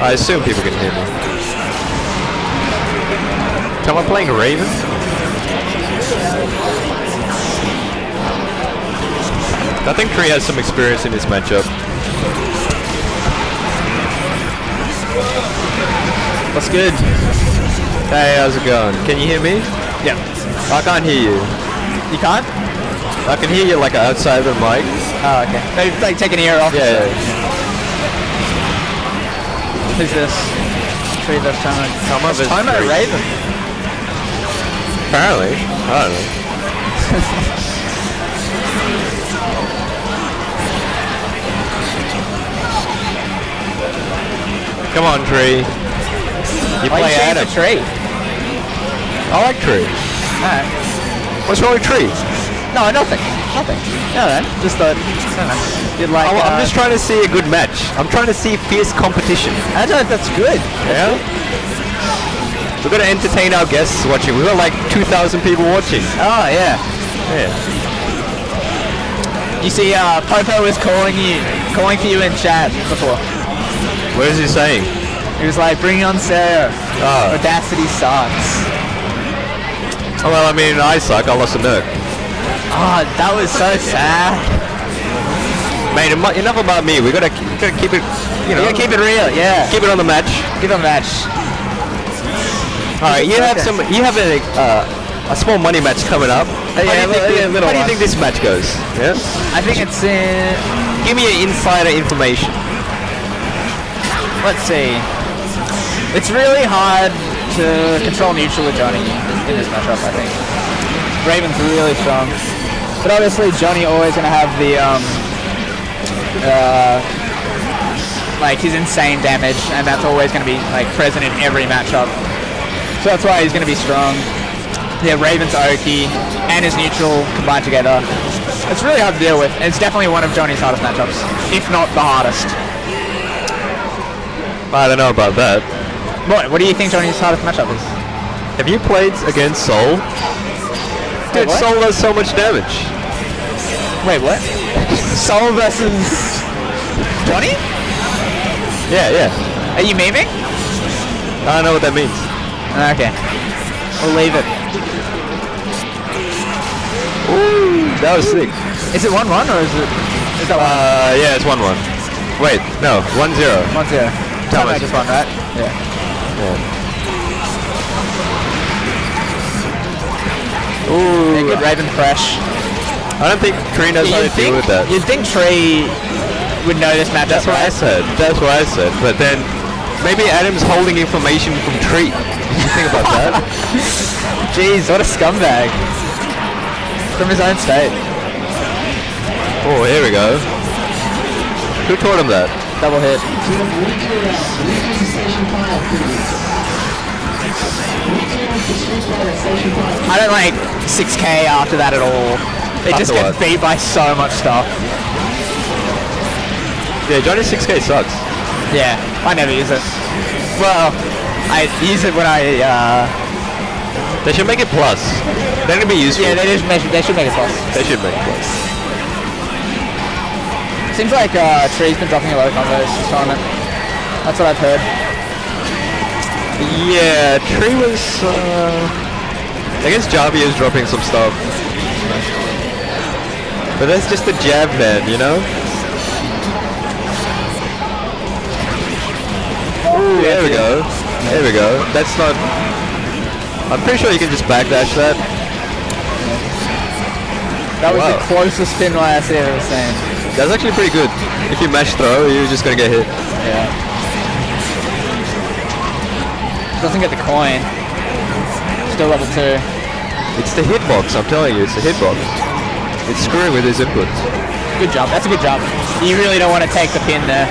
I assume people can hear me. Am I playing Raven? I think Tree has some experience in this matchup. What's good? Hey, how's it going? Can you hear me? Yeah. I can't hear you. You can't? I can hear you like outside the mic. Oh, okay. Maybe like take an ear off. Yeah. Who's this? Tree that's Tomo. Tomo Tomo Raven. Apparently. I don't know. Come on, Tree. You Why play you Adam. Tree? I like Tree. Alright. What's wrong with Tree? No, nothing. Nothing. No, just thought. I don't know. You'd like. I'm just trying to see a good match. I'm trying to see fierce competition. I don't know if that's good. Yeah? We're going to entertain our guests watching. We've got like 2,000 people watching. Oh, yeah. Yeah. You see, Popo was calling for you in chat before. What is he saying? He was like, bring on Sarah. Oh. Audacity sucks. Oh, well, I mean, I suck. I lost a Nerk. Oh, that was so sad. Mate, enough about me. We gotta keep it, you know. You gotta keep it real, yeah. Keep it on the match. Keep it on the match. Alright, you have a small money match coming up. How do you think this match goes? Yeah? I think it's in... Give me an insider information. Let's see. It's really hard to control neutral with Johnny in this matchup, I think. Raven's really strong. But obviously Johnny always going to have the, like his insane damage, and that's always going to be like present in every matchup. So that's why he's going to be strong. Yeah, Raven's Oki and his neutral combined together. It's really hard to deal with. It's definitely one of Johnny's hardest matchups, if not the hardest. I don't know about that. What do you think Johnny's hardest matchup is? Have you played against Soul? Dude, what? Soul does so much damage. Wait, what? Soul versus Johnny? Yeah. Are you memeing? I don't know what that means. Okay. We'll leave it. Ooh, that was sick. Is it 1-1 or is that 1? Yeah, it's 1-1. Wait, no, 1-0. 1-0. Tomo just won, right? Yeah. Ooh, yeah, good Raven fresh. I don't think Tree knows how to deal with that. You'd think Tree would know this matchup. That's what I said. But then maybe Adam's holding information from Tree. You think about that? Jeez, what a scumbag. From his own state. Oh, here we go. Who taught him that? Double hit. I don't like 6k after that at all. It just gets beat by so much stuff. Yeah, Johnny 6k sucks. Yeah, I never use it. Well, I use it when They should make it plus. Then it'd be useful. Yeah, they should make it plus. They should make it plus. Seems like Tree's been dropping a lot of combos this tournament. That's what I've heard. Yeah, Tree was... I guess Javi is dropping some stuff. But that's just a jab man, you know? Ooh, there we go. There we go. That's not... I'm pretty sure you can just backdash that. That was the closest spin I see I've ever seen. That's actually pretty good. If you mash throw, you're just gonna get hit. Yeah. Doesn't get the coin. Still level 2. It's the hitbox, I'm telling you, it's the hitbox. It's screwing with his inputs. Good job, that's a good job. You really don't want to take the pin there.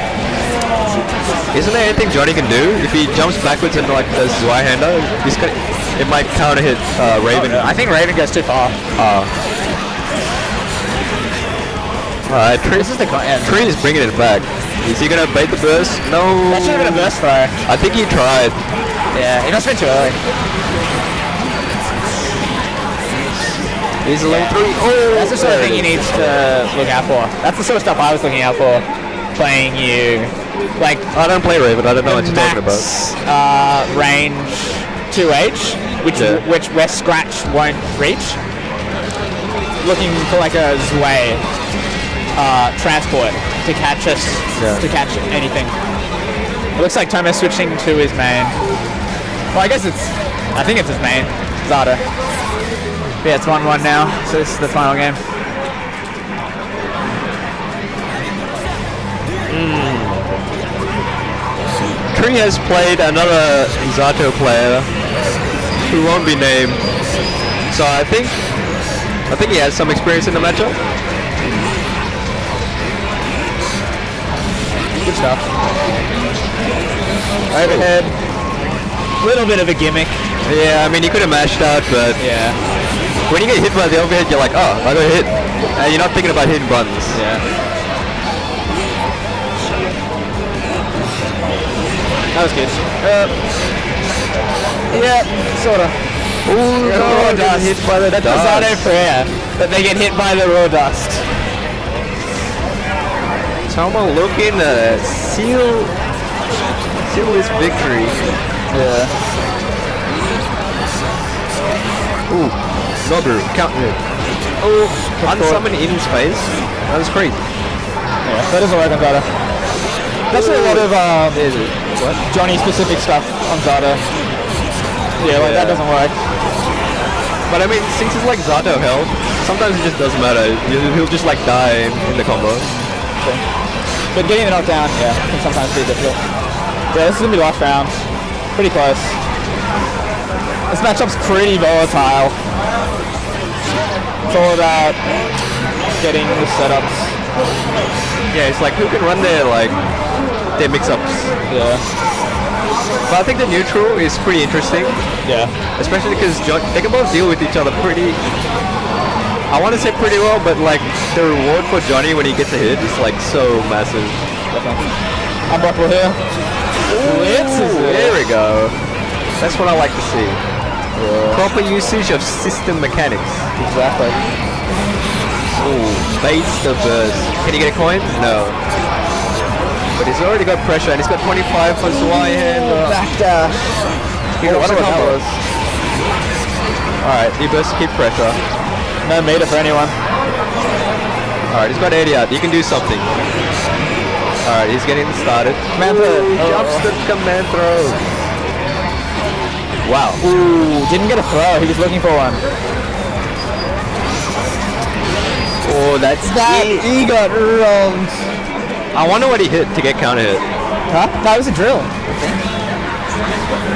Isn't there anything Johnny can do? If he jumps backwards into like the Y-hander, it might counter hit Raven. I think Raven goes too far. Alright, Tree is bringing it back. Is he gonna bait the burst? No. That should have been a burst throw. I think he tried. Yeah, it must have been too early. He's a level 3. Oh, That's the sort of thing he needs to look out for. That's the sort of stuff I was looking out for playing you. Like, I don't play Ray, but I don't know what you're talking about. Range 2H, which where Scratch won't reach. Looking for like a Zwei transport to catch us, to catch anything. It looks like Tomo's switching to his main. Well, I think it's his main, Zada. But yeah, it's 1-1 now, so this is the final game. Tree has played another Zato player who won't be named, so I think he has some experience in the matchup. Good stuff. Overhead. Little bit of a gimmick. Yeah, I mean, you could have mashed out, but Yeah. when you get hit by the overhead, you're like, oh, I got hit. And you're not thinking about hitting buttons. Yeah. That was good. Yeah, sorta. Ooh, Raw dust. hit by the That's dust. Zato prayer, that they get hit by the raw dust. Tomo looking to seal his victory. Yeah. Ooh, Nobu, count hit. Oh, unsummon in his face. That was crazy. Yeah, that doesn't work on Zada. That's a lot of Johnny-specific stuff on Zada. Yeah, like that doesn't work. But I mean, since it's like Zato health, sometimes it just doesn't matter. He'll just like die in the combo. Okay. But getting the knockdown, yeah, can sometimes be difficult. Yeah, this is gonna be the last round. Pretty close. This matchup's pretty volatile. It's all about getting the setups. Yeah, it's like who can run their mix-ups. Yeah. But I think the neutral is pretty interesting. Yeah. Especially because they can both deal with each other pretty, I want to say pretty well, but like the reward for Johnny when he gets a hit is like so massive. Definitely. Unblockable here. There we go. That's what I like to see. Yeah. Proper usage of system mechanics. Exactly. Ooh, baits the burst. Can he get a coin? No. But he's already got pressure and he's got 25 for Zwei hand. Back dash. What are combos? Alright, he bursts to keep pressure. No meter for anyone. Alright, he's got 80 out. You can do something. Alright, he's getting started. Command throw. Jumps the command throw. Wow. Ooh, didn't get a throw. He was looking for one. Oh, that's He got rolled. I wonder what he hit to get counter hit. Huh? No, it was a drill.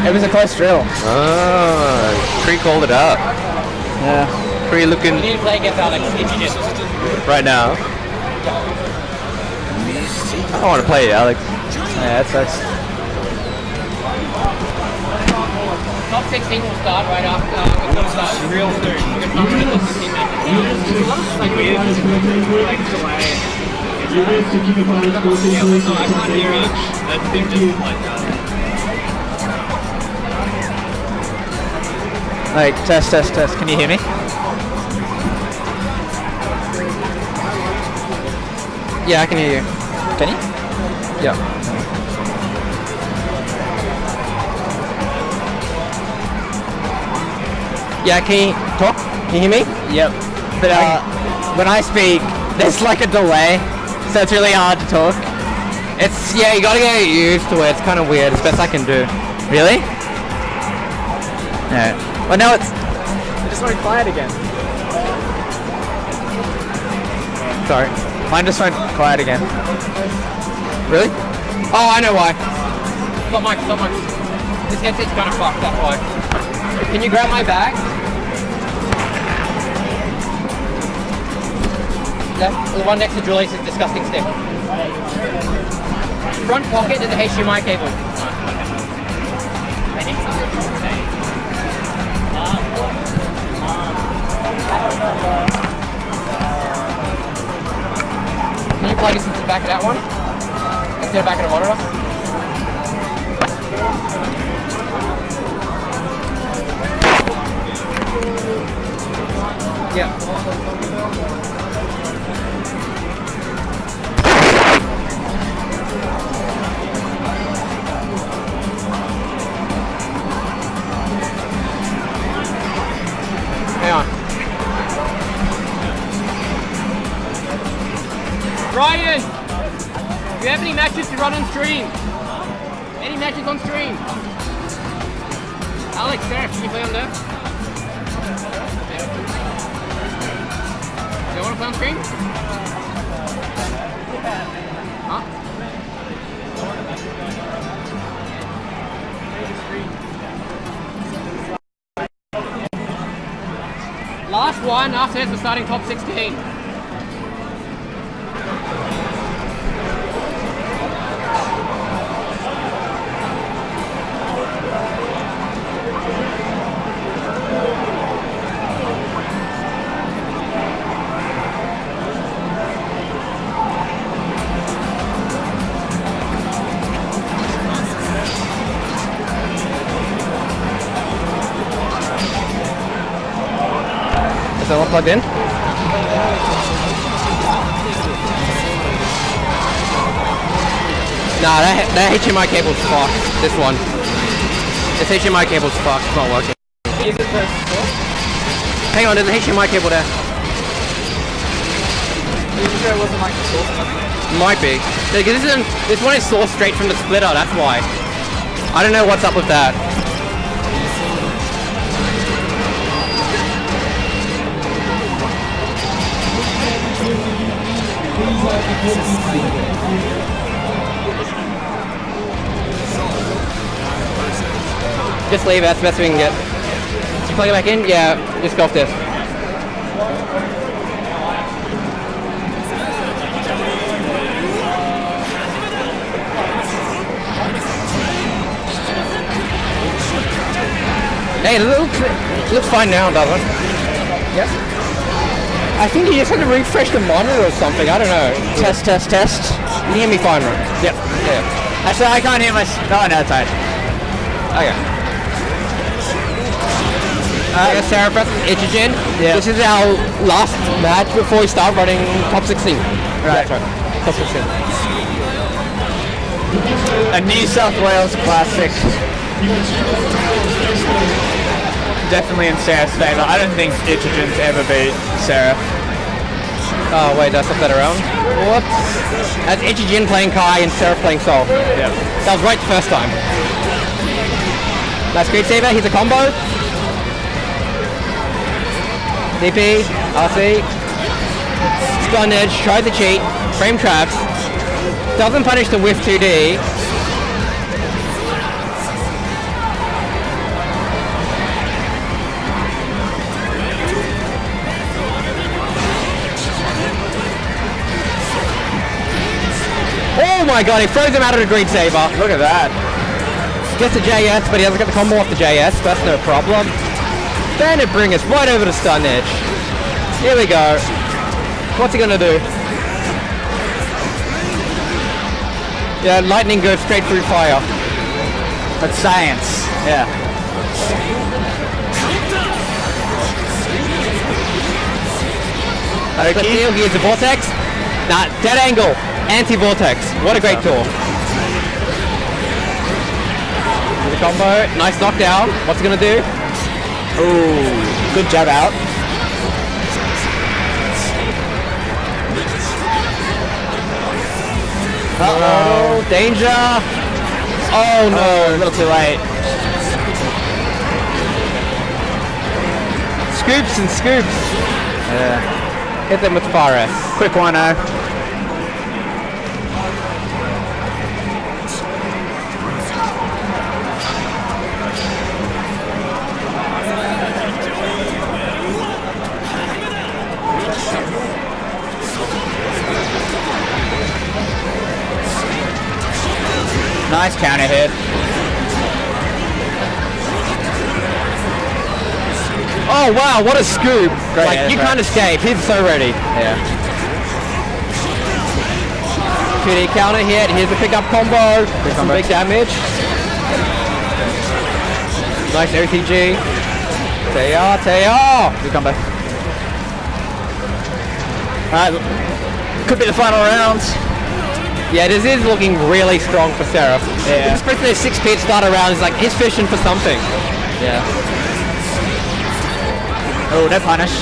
It was a close drill. Ah, Tree called it out. Yeah. Tree looking You need to play against Alex ichijin. right now. I don't want to play Alex. Yeah, that sucks. Top 16 will start right after. It's going to start real soon. We're going to start with the top 16 matches. Like weird. Like delay. I can't hear it. That's big just like that. Like, test. Can you hear me? Yeah, I can hear you. Can you? Yeah. Yeah, can you talk? Can you hear me? Yep. But when I speak, there's like a delay, so it's really hard to talk. Yeah, you gotta get used to it. It's kind of weird. It's best I can do. Really? No. Well, now it's... It just went quiet again. Sorry. Mine just went quiet again. Really? Oh, I know why. Stop mic. This headset's kind of fucked, that's why. Can you grab my bag? The one next to Julie's disgusting stick. Front pocket is the HDMI cable. Can you plug us into the back of that one? Instead of back of the monitor? Yeah. Hang on. Ryan! Do you have any matches to run on stream? Any matches on stream? Alex, Seraph, can you play on there? Do you want to play on stream? Huh? Last one, after this we're starting top 16. Is that one plugged in? Nah, that HDMI cable's fucked. This one. This HDMI cable's fucked. It's not working. Hang on, there's an HDMI cable there. Might be. This one is sourced straight from the splitter, that's why. I don't know what's up with that. Just leave it, that's the best we can get. Did you plug it back in? Yeah, just go off this. Hey, it looks fine now, doesn't it? Yes. I think you just had to refresh the monitor or something, I don't know. Test. You hear me fine, right? Yep. Yeah. Actually, I can't hear my... Oh, no, it's fine. Okay. Ceraph versus ichijin. Yeah. This is our last match before we start running top 16. Right. Top 16. A New South Wales classic. Definitely in Seraph's favour. I don't think ichijin's ever beat Seraph. Oh wait, that's not that around. What? That's ichijin playing Kai and Seraph playing Sol. Yeah. That was right the first time. Nice Great Saber, here's a combo. DP, RC. Stun Edge, tries to cheat. Frame traps. Doesn't punish the whiff 2D. Oh my god, he throws him out of the Great Saber. Look at that. Gets the JS, but he doesn't get the combo off the JS, so that's no problem. Then it brings us right over to Stun Edge. Here we go. What's he gonna do? Yeah, lightning goes straight through fire. That's science. Yeah. Okay. Here's the Vortex. Nah, dead angle. Anti-Vortex. What a great tool. The combo. Nice knockdown. What's he gonna do? Ooh, good jab out. Uh-oh, danger. Oh no, a little too late. Scoops and scoops. Yeah. Hit them with far S. Quick 1-0. Nice counter hit. Oh wow, what a scoop. Great like, hit, you right. can't escape. He's so ready. Yeah. 2D counter hit. Here's the pickup combo. Some big damage. Nice OTG. TR. Good combo. Could be the final round. Yeah, this is looking really strong for Seraph. Yeah. Especially the 6 pit starter round is like, he's fishing for something. Yeah. Oh, no punish.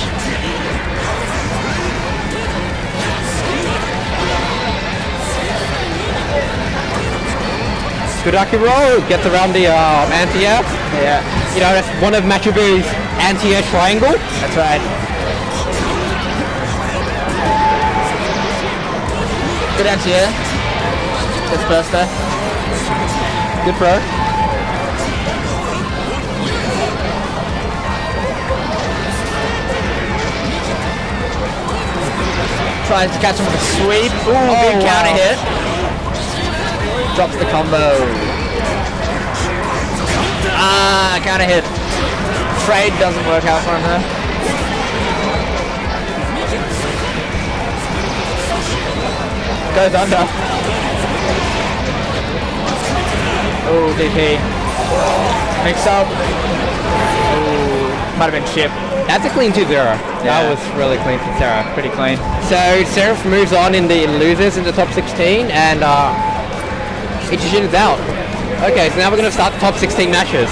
Good lucky roll, gets around the anti-air. Yeah. You know, that's one of Machubu's anti-air triangle. That's right. Good anti-air. Good burst there. Good throw. Tries to catch him with a sweep. Ooh, big counter hit. Drops the combo. Counter hit. Trade doesn't work out for him there. Goes under. Oh, DP. Mix up. Oh, might have been chip. That's a clean 2-0. Yeah. That was really clean for Seraph. Pretty clean. So Seraph moves on in the losers into top 16 and ichijin is out. Okay, so now we're going to start the top 16 matches.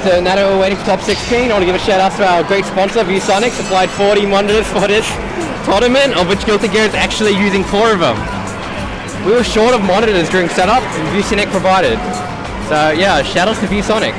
So now that we're waiting for top 16, I want to give a shout out to our great sponsor, ViewSonic, supplied 40 monitors for this tournament, of which Guilty Gear is actually using 4 of them. We were short of monitors during setup, and ViewSonic provided. So yeah, shout out to ViewSonic.